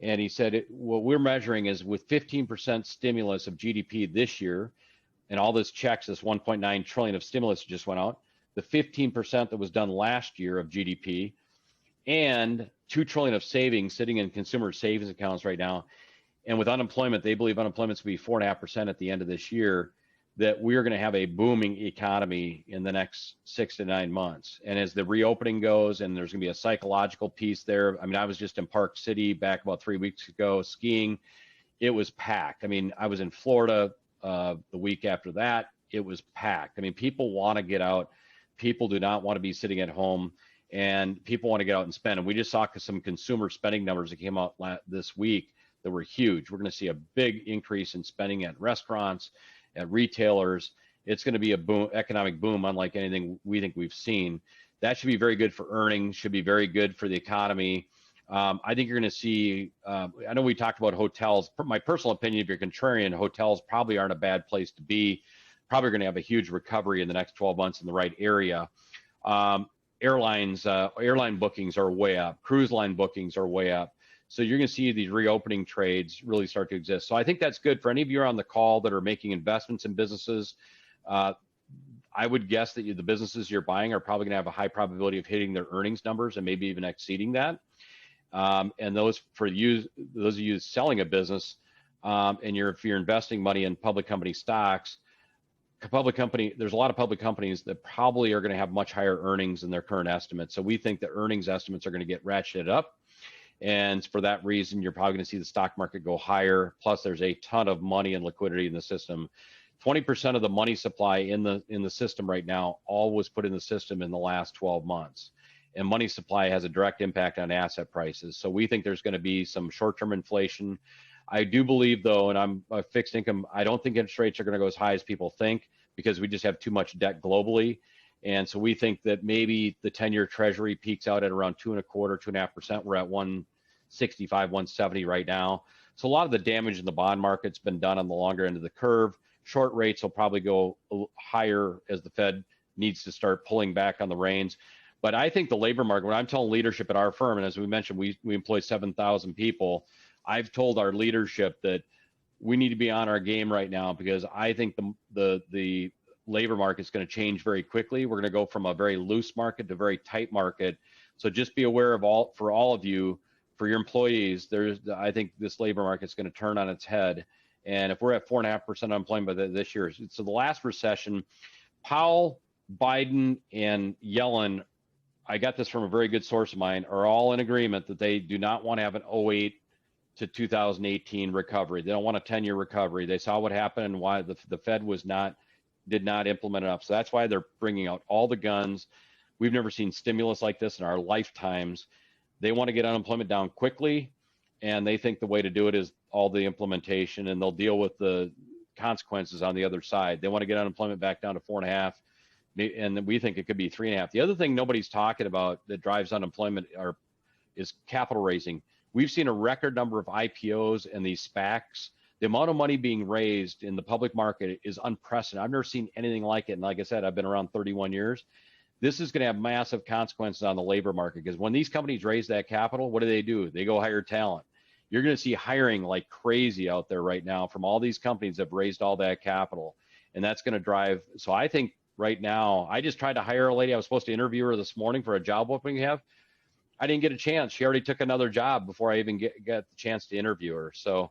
And he said, what we're measuring is with 15% stimulus of GDP this year, and all this checks, this 1.9 trillion of stimulus just went out, the 15% that was done last year of GDP, and $2 trillion of savings sitting in consumer savings accounts right now. And with unemployment, they believe unemployment's will be 4.5% at the end of this year, that we're going to have a booming economy in the next 6 to 9 months. And as the reopening goes, and there's going to be a psychological piece there. I mean, I was just in Park City back about 3 weeks ago skiing. It was packed. I mean, I was in Florida the week after that. It was packed. I mean, people want to get out. People do not want to be sitting at home, and people want to get out and spend. And we just saw some consumer spending numbers that came out this week that were huge. We're going to see a big increase in spending at restaurants, at retailers. It's going to be a boom, economic boom, unlike anything we think we've seen. That should be very good for earnings, should be very good for the economy. I think you're going to see, I know we talked about hotels. My personal opinion, if you're contrarian, hotels probably aren't a bad place to be. Probably going to have a huge recovery in the next 12 months in the right area. Airline bookings are way up. Cruise line bookings are way up. So you're going to see these reopening trades really start to exist. So I think that's good for any of you on the call that are making investments in businesses. I would guess that the businesses you're buying are probably going to have a high probability of hitting their earnings numbers and maybe even exceeding that. And those of you selling a business, and if you're investing money in public company stocks, there's a lot of public companies that probably are going to have much higher earnings than their current estimates. So we think the earnings estimates are going to get ratcheted up. And for that reason, you're probably going to see the stock market go higher. Plus, there's a ton of money and liquidity in the system. 20% of the money supply in the system right now, all was put in the system in the last 12 months. And money supply has a direct impact on asset prices. So we think there's going to be some short-term inflation. I do believe, though, and I'm a fixed income, I don't think interest rates are going to go as high as people think, because we just have too much debt globally. And so we think that maybe the 10-year treasury peaks out at around 2.25%, 2.5%. We're at 165, 170 right now. So a lot of the damage in the bond market's been done on the longer end of the curve. Short rates will probably go higher as the Fed needs to start pulling back on the reins. But I think the labor market, when I'm telling leadership at our firm, and as we mentioned, we employ 7,000 people, I've told our leadership that we need to be on our game right now, because I think the labor market is going to change very quickly. We're going to go from a very loose market to a very tight market. So just be aware of for all of you, for your employees, I think this labor market is going to turn on its head. And if we're at 4.5% unemployment by this year, so the last recession, Powell, Biden, and Yellen, I got this from a very good source of mine, are all in agreement that they do not want to have an 2008 to 2018 recovery. They don't want a 10-year recovery. They saw what happened and why the Fed did not implement enough. So that's why they're bringing out all the guns. We've never seen stimulus like this in our lifetimes. They want to get unemployment down quickly, and they think the way to do it is all the implementation, and they'll deal with the consequences on the other side. They want to get unemployment back down to 4.5, and we think it could be 3.5. The other thing nobody's talking about that drives unemployment is capital raising. We've seen a record number of IPOs and these SPACs. The amount of money being raised in the public market is unprecedented. I've never seen anything like it. And like I said, I've been around 31 years. This is going to have massive consequences on the labor market, because when these companies raise that capital, what do? They go hire talent. You're going to see hiring like crazy out there right now from all these companies that have raised all that capital. And that's going to drive. So I think right now, I just tried to hire a lady. I was supposed to interview her this morning for a job opening we have. I didn't get a chance. She already took another job before I even get the chance to interview her. So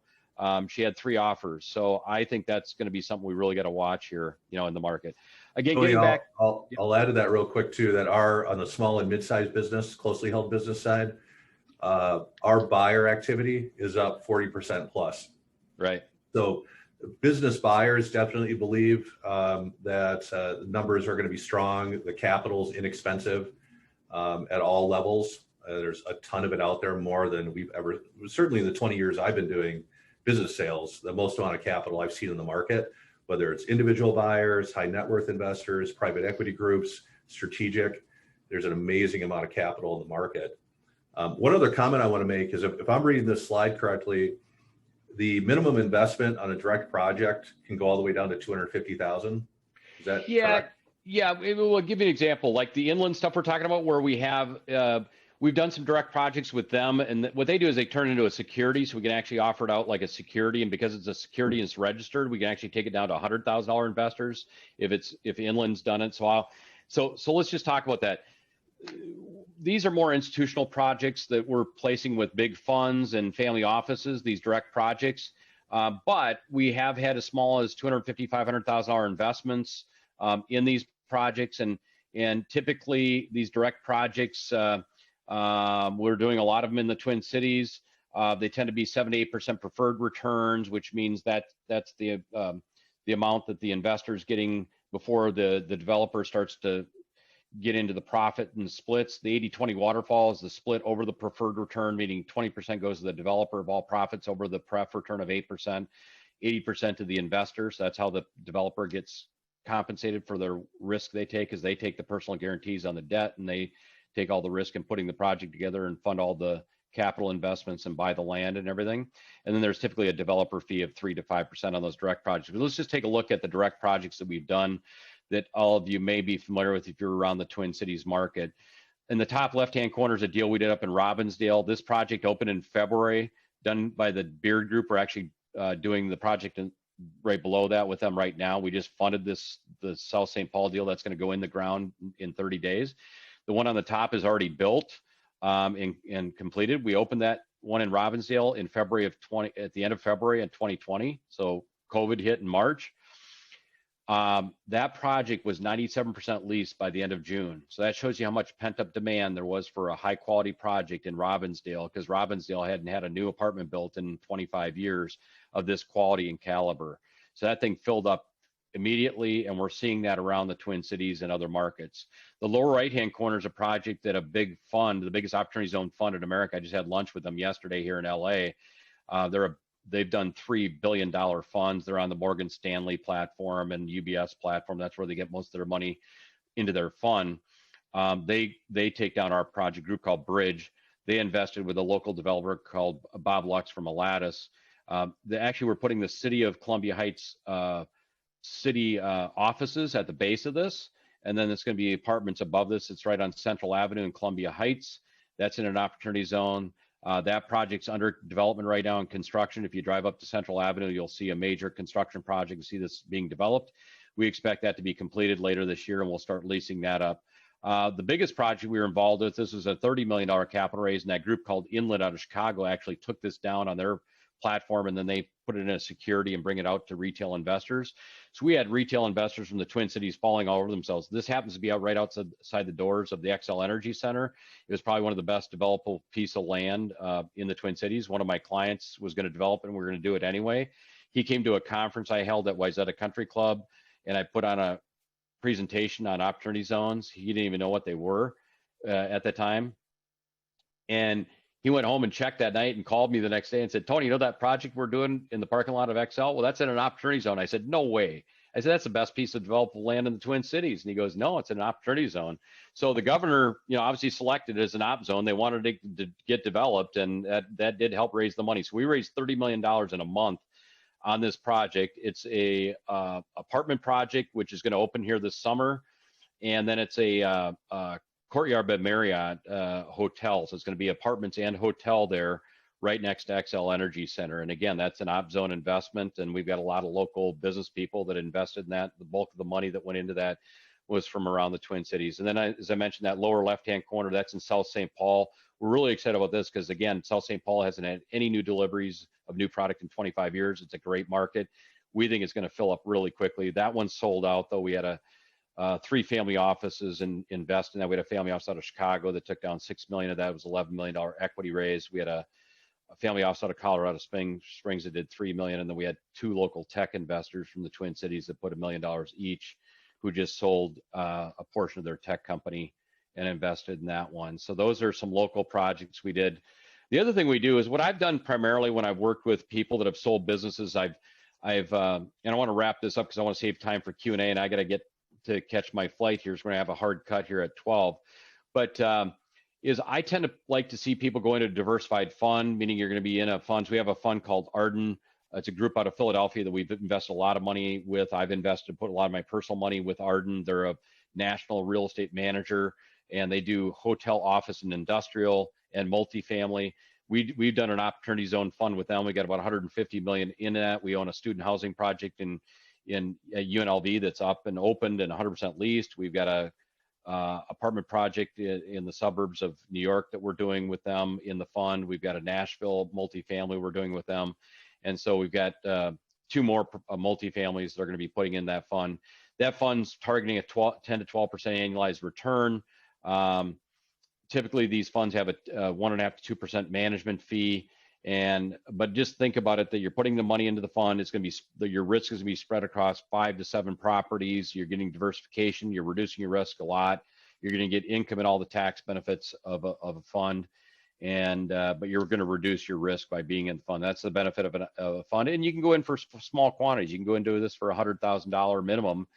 she had 3 offers. So I think that's going to be something we really got to watch here, in the market. Again, Tony, getting back. I'll add to that real quick too, that on the small and mid-sized business, closely held business side, our buyer activity is up 40% plus. Right. So business buyers definitely believe that numbers are going to be strong. The capital's inexpensive at all levels. There's a ton of it out there, more than we've ever, certainly in the 20 years I've been doing business sales, the most amount of capital I've seen in the market, whether it's individual buyers, high net worth investors, private equity groups, strategic. There's an amazing amount of capital in the market. One other comment I want to make is if I'm reading this slide correctly, the minimum investment on a direct project can go all the way down to $250,000. Is that correct? Yeah, we'll give you an example, like the inland stuff we're talking about, where we have, we've done some direct projects with them, and what they do is they turn it into a security, so we can actually offer it out like a security, and because it's a security and it's registered, we can actually take it down to $100,000 investors if inland's done it. So let's just talk about that. these are more institutional projects that we're placing with big funds and family offices, these direct projects. But we have had as small as $250,000, $500,000 investments in these projects, and typically these direct projects, we're doing a lot of them in the Twin Cities. They tend to be 7 to 8% preferred returns, which means that that's the amount that the investor is getting before the developer starts to get into the profit and splits. The 80-20 waterfall is the split over the preferred return, meaning 20% goes to the developer of all profits over the pref return of 8%, 80% to the investor. So that's how the developer gets compensated for their risk they take, is they take the personal guarantees on the debt and they take all the risk in putting the project together and fund all the capital investments and buy the land and everything. And then there's typically a developer fee of 3 to 5% on those direct projects. But let's just take a look at the direct projects that we've done that all of you may be familiar with if you're around the Twin Cities market. In the top left-hand corner is a deal we did up in Robbinsdale. This project opened in February, done by the Beard Group. We're actually doing the project right below that with them right now. We just funded the South St. Paul deal that's going to go in the ground in 30 days. The one on the top is already built and completed. We opened that one in Robbinsdale in February of at the end of February in 2020. So COVID hit in March. That project was 97% leased by the end of June. So that shows you how much pent-up demand there was for a high-quality project in Robbinsdale, because Robbinsdale hadn't had a new apartment built in 25 years of this quality and caliber. So that thing filled up immediately, and we're seeing that around the Twin Cities and other markets. The lower right-hand corner is a project that a big fund, the biggest opportunity zone fund in America, I just had lunch with them yesterday here in LA. They've done $3 billion funds. They're on the Morgan Stanley platform and UBS platform. That's where they get most of their money into their fund. They take down our project group called Bridge. They invested with a local developer called Bob Lux from Alatus. They actually were putting the city of Columbia Heights city offices at the base of this. And then it's going to be apartments above this. It's right on Central Avenue in Columbia Heights. That's in an opportunity zone. That project's under development right now in construction. If you drive up to Central Avenue, you'll see a major construction project and see this being developed. We expect that to be completed later this year, and we'll start leasing that up. The biggest project we were involved with, this was a $30 million capital raise, and that group called Inlet out of Chicago actually took this down on their platform, and then they put it in a security and bring it out to retail investors. So we had retail investors from the Twin Cities falling all over themselves. This happens to be out right outside the doors of the XL Energy Center. It was probably one of the best developable piece of land in the Twin Cities. One of my clients was going to develop it, and we were going to do it anyway. He came to a conference I held at Wayzata Country Club, and I put on a presentation on opportunity zones. He didn't even know what they were at the time. And he went home and checked that night and called me the next day and said, Tony, you know that project we're doing in the parking lot of XL? Well, that's in an opportunity zone. I said, no way. I said, that's the best piece of developable land in the Twin Cities. And he goes, no, it's an opportunity zone. So the governor, obviously selected it as an op zone. They wanted it to get developed, and that did help raise the money. So we raised $30 million in a month on this project. It's a apartment project, which is going to open here this summer. And then it's a Courtyard by Marriott hotel. So it's going to be apartments and hotel there right next to XL Energy Center. And again, that's an op zone investment. And we've got a lot of local business people that invested in that. The bulk of the money that went into that was from around the Twin Cities. And then as I mentioned, that lower left-hand corner, that's in South St. Paul. We're really excited about this because, again, South St. Paul hasn't had any new deliveries of new product in 25 years. It's a great market. We think it's going to fill up really quickly. That one's sold out, though. We had 3 family offices invest in that. We had a family office out of Chicago that took down $6 million of that. It was $11 million equity raise. We had a family office out of Colorado Springs that did $3 million. And then we had 2 local tech investors from the Twin Cities that put $1 million each, who just sold a portion of their tech company and invested in that one. So those are some local projects we did. The other thing we do is what I've done primarily when I've worked with people that have sold businesses. And I want to wrap this up because I want to save time for Q&A, and I got to get to catch my flight here. So we're going to have a hard cut here at 12. But I tend to like to see people go into a diversified fund, meaning you're going to be in a fund. So we have a fund called Arden. It's a group out of Philadelphia that we've invested a lot of money with. I've put a lot of my personal money with Arden. They're a national real estate manager, and they do hotel, office, and industrial and multifamily. We've done an opportunity zone fund with them. We got about $150 million in that. We own a student housing project in UNLV that's up and opened and 100% leased. We've got apartment project in the suburbs of New York that we're doing with them in the fund. We've got a Nashville multifamily we're doing with them. And so we've got 2 more multifamilies that are going to be putting in that fund. That fund's targeting a 10 to 12% annualized return. Typically, these funds have a 1.5 to 2% management fee. But just think about it, that you're putting the money into the fund. It's going to be, your risk is going to be spread across 5 to 7 properties. You're getting diversification. You're reducing your risk a lot. You're going to get income and all the tax benefits of a fund. But you're going to reduce your risk by being in the fund. That's the benefit of a fund. And you can go in for small quantities. You can go into this for $100,000 minimum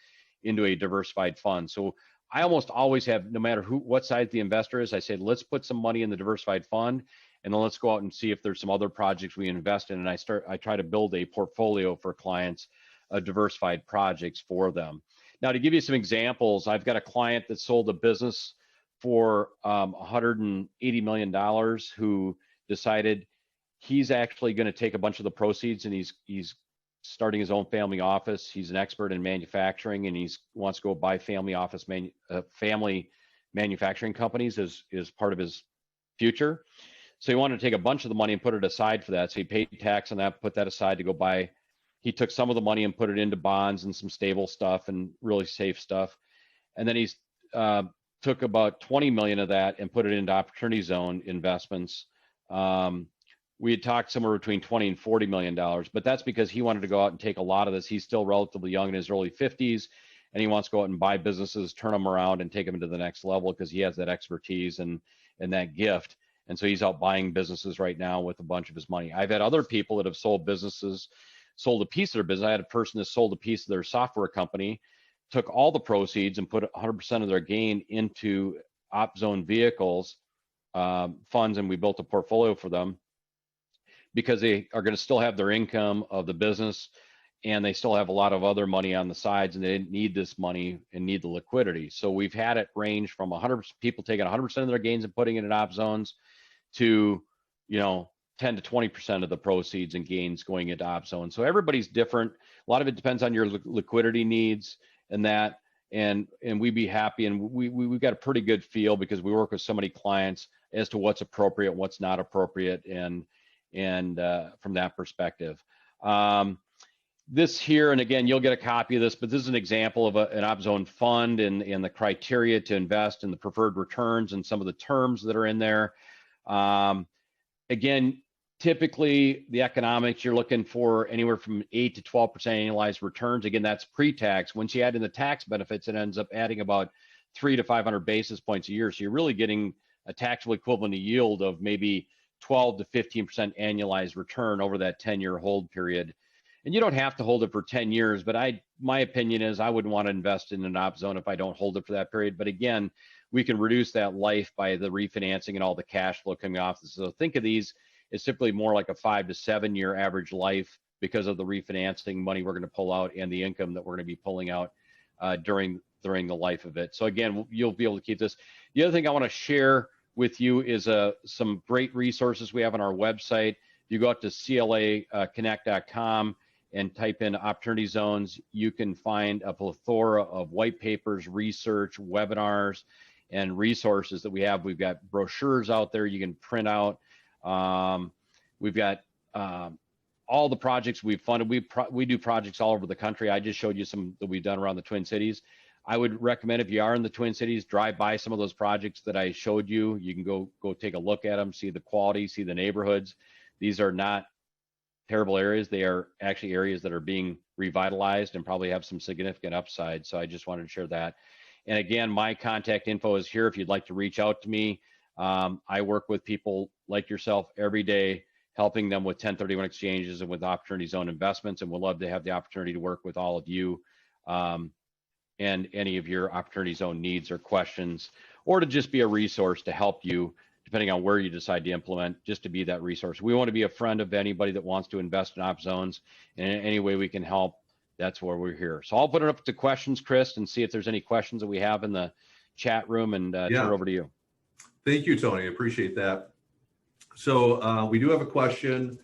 into a diversified fund. So I almost always have, no matter what size the investor is, I say, let's put some money in the diversified fund, and then let's go out and see if there's some other projects we invest in. And I try to build a portfolio for clients of diversified projects for them. Now, to give you some examples, I've got a client that sold a business for $180 million who decided he's actually going to take a bunch of the proceeds, and he's starting his own family office. He's an expert in manufacturing, and he wants to go buy family manufacturing companies as part of his future. So he wanted to take a bunch of the money and put it aside for that. So he paid tax on that, put that aside to go buy. He took some of the money and put it into bonds and some stable stuff and really safe stuff. And then he's took about 20 million of that and put it into opportunity zone investments. We had talked somewhere between 20 and $40 million, but that's because he wanted to go out and take a lot of this. He's still relatively young, in his early 50s, and he wants to go out and buy businesses, turn them around, and take them to the next level because he has that expertise and that gift. And so he's out buying businesses right now with a bunch of his money. I've had other people that have sold businesses, sold a piece of their business. I had a person that sold a piece of their software company, took all the proceeds and put 100% of their gain into OpZone vehicles, funds, and we built a portfolio for them, because they are going to still have their income of the business, and they still have a lot of other money on the sides, and they didn't need this money and need the liquidity. So we've had it range from 100 people taking 100% of their gains and putting it in OpZones to, 10 to 20% of the proceeds and gains going into OpZones. So everybody's different. A lot of it depends on your liquidity needs and that, and we'd be happy. And we've got a pretty good feel, because we work with so many clients, as to what's appropriate, what's not appropriate, and from that perspective. This here, and again, you'll get a copy of this, but this is an example of an OpZone fund and the criteria to invest, and the preferred returns and some of the terms that are in there. Again, typically the economics, you're looking for anywhere from 8 to 12% annualized returns. Again, that's pre-tax. Once you add in the tax benefits, it ends up adding about 300 to 500 basis points a year. So you're really getting a taxable equivalent yield of maybe 12 to 15% annualized return over that 10-year hold period. And you don't have to hold it for 10 years, but my opinion is I wouldn't want to invest in an OpZone if I don't hold it for that period. But again, we can reduce that life by the refinancing and all the cash flow coming off. So think of these as typically more like a 5 to 7 year average life, because of the refinancing money we're going to pull out and the income that we're going to be pulling out during the life of it. So again, you'll be able to keep this. The other thing I want to share with you is some great resources we have on our website. You go out to CLAconnect.com and type in opportunity zones. You can find a plethora of white papers, research, webinars, and resources that we have. We've got brochures out there you can print out. We've got all the projects we've funded. We do projects all over the country. I just showed you some that we've done around the Twin Cities. I would recommend, if you are in the Twin Cities, drive by some of those projects that I showed you. You can go take a look at them, see the quality, see the neighborhoods. These are not terrible areas. They are actually areas that are being revitalized and probably have some significant upside. So I just wanted to share that. And again, my contact info is here if you'd like to reach out to me. I work with people like yourself every day, helping them with 1031 exchanges and with opportunity zone investments, and we'd love to have the opportunity to work with all of you and any of your opportunity zone needs or questions, or to just be a resource to help you, depending on where you decide to implement, just to be that resource. We want to be a friend of anybody that wants to invest in OpZones, and in any way we can help, that's where we're here. So I'll put it up to questions, Chris, and see if there's any questions that we have in the chat room, and turn it over to you. Thank you, Tony. Appreciate that. So we do have a question.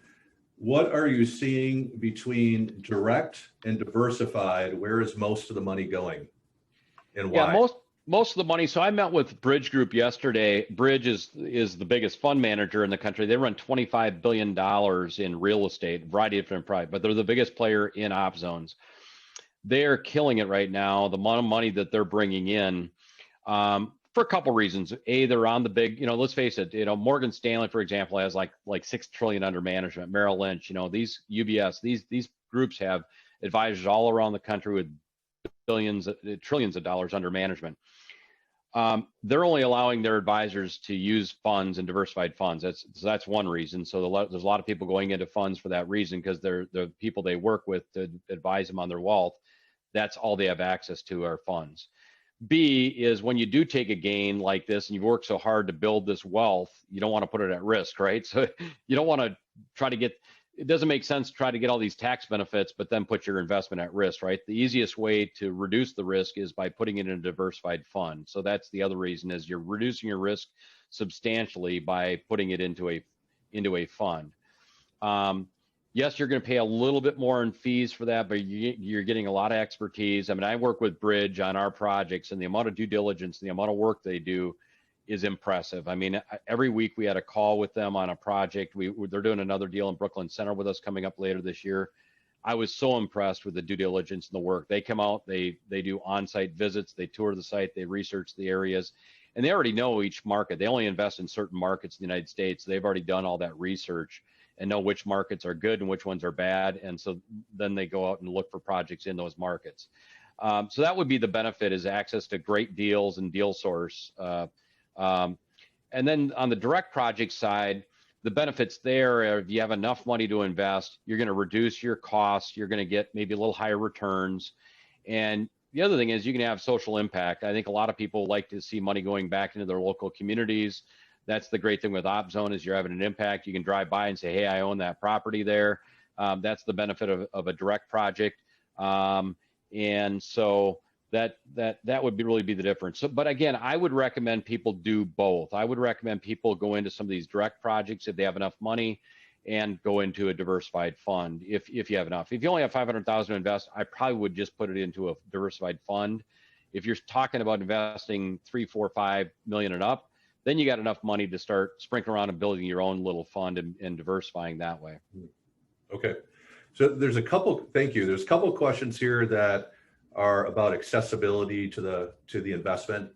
What are you seeing between direct and diversified? Where is most of the money going, and why? most of the money. So I met with Bridge Group yesterday. Bridge is the biggest fund manager in the country. They run $25 billion in real estate, a variety of different products, but they're the biggest player in op zones. They're killing it right now. The amount of money that they're bringing in, for a couple reasons. A, they're on the big, let's face it, Morgan Stanley, for example, has like 6 trillion under management. Merrill Lynch, these UBS, these groups have advisors all around the country with trillions of dollars under management. They're only allowing their advisors to use funds and diversified funds. That's one reason. So there's a lot of people going into funds for that reason, because they're the people they work with to advise them on their wealth. That's all they have access to are funds. B is when you do take a gain like this and you've worked so hard to build this wealth, you don't want to put it at risk, right? So you don't want to try to get, it doesn't make sense to try to get all these tax benefits, but then put your investment at risk, right? The easiest way to reduce the risk is by putting it in a diversified fund. So that's the other reason, is you're reducing your risk substantially by putting it into a fund. Yes, you're going to pay a little bit more in fees for that, but you're getting a lot of expertise. I mean, I work with Bridge on our projects, and the amount of due diligence, the amount of work they do is impressive. I mean, every week we had a call with them on a project. They're doing another deal in Brooklyn Center with us coming up later this year. I was so impressed with the due diligence and the work. They come out, they do on-site visits, they tour the site, they research the areas, and they already know each market. They only invest in certain markets in the United States. They've already done all that research and know which markets are good and which ones are bad. And so then they go out and look for projects in those markets. So that would be the benefit, is access to great deals and deal source. And then on the direct project side, the benefits there are, if you have enough money to invest, you're going to reduce your costs. You're going to get maybe a little higher returns. And the other thing is you can have social impact. I think a lot of people like to see money going back into their local communities. That's the great thing with OpZone, is you're having an impact. You can drive by and say, hey, I own that property there. That's the benefit of a direct project. And so that would really be the difference. So, but again, I would recommend people do both. I would recommend people go into some of these direct projects if they have enough money, and go into a diversified fund if you have enough. If you only have 500,000 to invest, I probably would just put it into a diversified fund. If you're talking about investing 3, 4, 5 million and up, then you got enough money to start sprinkling around and building your own little fund and diversifying that way. Okay. So there's a couple, thank you. There's a couple of questions here that are about accessibility to the investment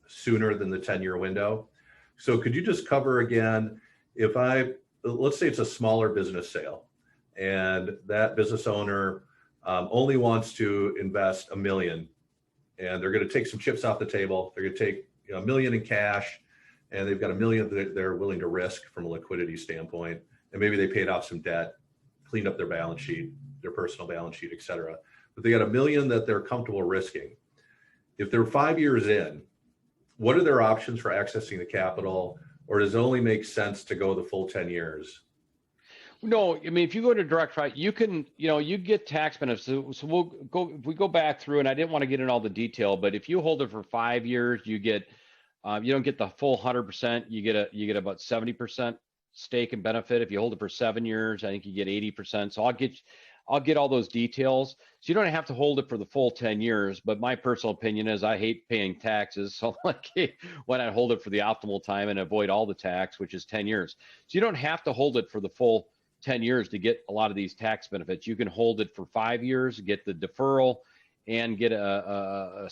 sooner than the 10-year window. So could you just cover again, let's say it's a smaller business sale, and that business owner only wants to invest $1 million, and they're going to take some chips off the table. They're going to take $1 million in cash, and they've got $1 million that they're willing to risk from a liquidity standpoint. And maybe they paid off some debt, cleaned up their balance sheet, their personal balance sheet, et cetera. But they got $1 million that they're comfortable risking. If they're 5 years in, what are their options for accessing the capital? Or does it only make sense to go the full 10 years? No, I mean, if you go to direct project, you can, you get tax benefits. So if we go back through, and I didn't want to get in all the detail, but if you hold it for 5 years, you get, you don't get the full 100%. You get about 70% stake and benefit. If you hold it for 7 years, I think you get 80%. So I'll get all those details. So you don't have to hold it for the full 10 years, but my personal opinion is I hate paying taxes. So why not hold it for the optimal time and avoid all the tax, which is 10 years. So you don't have to hold it for the full 10 years to get a lot of these tax benefits. You can hold it for 5 years, get the deferral, and get a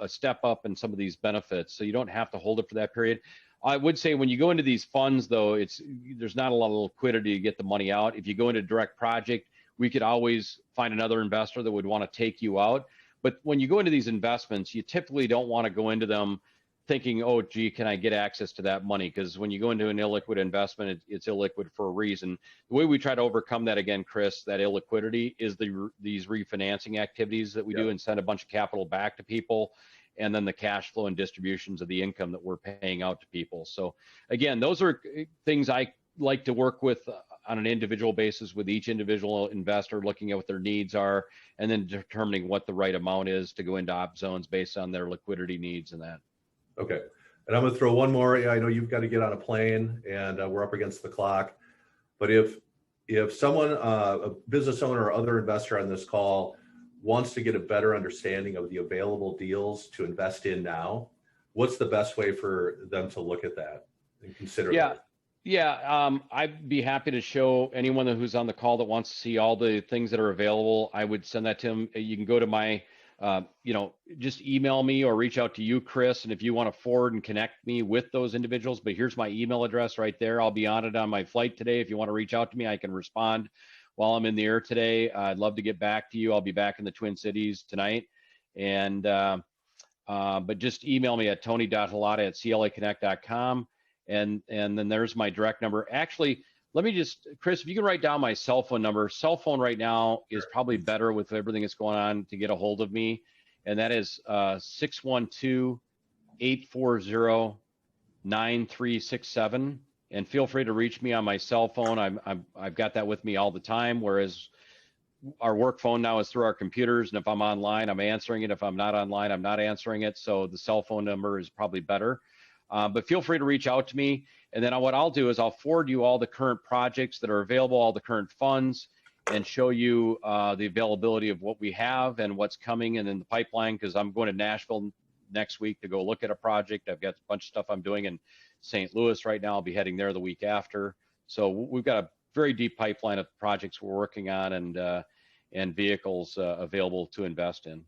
step up in some of these benefits. So you don't have to hold it for that period. I would say when you go into these funds, though, there's not a lot of liquidity to get the money out. If you go into direct project, we could always find another investor that would want to take you out. But when you go into these investments, you typically don't want to go into them thinking, oh, gee, can I get access to that money? Because when you go into an illiquid investment, it's illiquid for a reason. The way we try to overcome that, again, Chris, that illiquidity is these refinancing activities that we do and send a bunch of capital back to people, and then the cash flow and distributions of the income that we're paying out to people. So again, those are things I like to work with on an individual basis with each individual investor, looking at what their needs are, and then determining what the right amount is to go into op zones based on their liquidity needs and that. Okay. And I'm going to throw one more. I know you've got to get on a plane, and we're up against the clock. But if someone, a business owner or other investor on this call, wants to get a better understanding of the available deals to invest in now, what's the best way for them to look at that and consider that? Yeah, I'd be happy to show anyone who's on the call that wants to see all the things that are available. I would send that to them. You can go to my, just email me or reach out to you, Chris. And if you want to forward and connect me with those individuals, but here's my email address right there. I'll be on it on my flight today. If you want to reach out to me, I can respond while I'm in the air today. I'd love to get back to you. I'll be back in the Twin Cities tonight. And, but just email me at tony.halata@claconnect.com. And then there's my direct number. Actually, let me just, Chris, if you can write down my cell phone number. Cell phone right now is probably better with everything that's going on to get a hold of me. And that is 612-840-9367. And feel free to reach me on my cell phone. I've got that with me all the time, whereas our work phone now is through our computers. And if I'm online, I'm answering it. If I'm not online, I'm not answering it. So the cell phone number is probably better. But feel free to reach out to me. And then what I'll do is I'll forward you all the current projects that are available, all the current funds, and show you the availability of what we have and what's coming and in the pipeline, because I'm going to Nashville next week to go look at a project. I've got a bunch of stuff I'm doing in St. Louis right now. I'll be heading there the week after. So we've got a very deep pipeline of projects we're working on and vehicles available to invest in.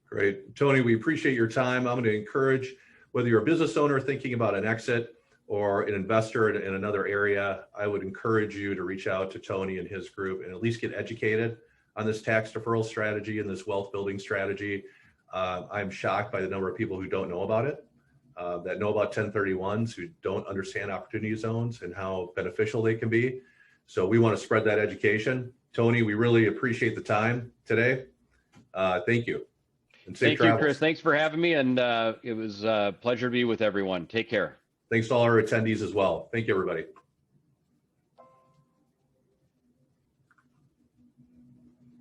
Great. Tony, we appreciate your time. I'm going to encourage, whether you're a business owner thinking about an exit or an investor in another area, I would encourage you to reach out to Tony and his group and at least get educated on this tax deferral strategy and this wealth building strategy. I'm shocked by the number of people who don't know about it, that know about 1031s, who don't understand opportunity zones and how beneficial they can be. So we want to spread that education. Tony, we really appreciate the time today. Thank you. Thank you, Chris. Thanks for having me. And it was a pleasure to be with everyone. Take care. Thanks to all our attendees as well. Thank you, everybody.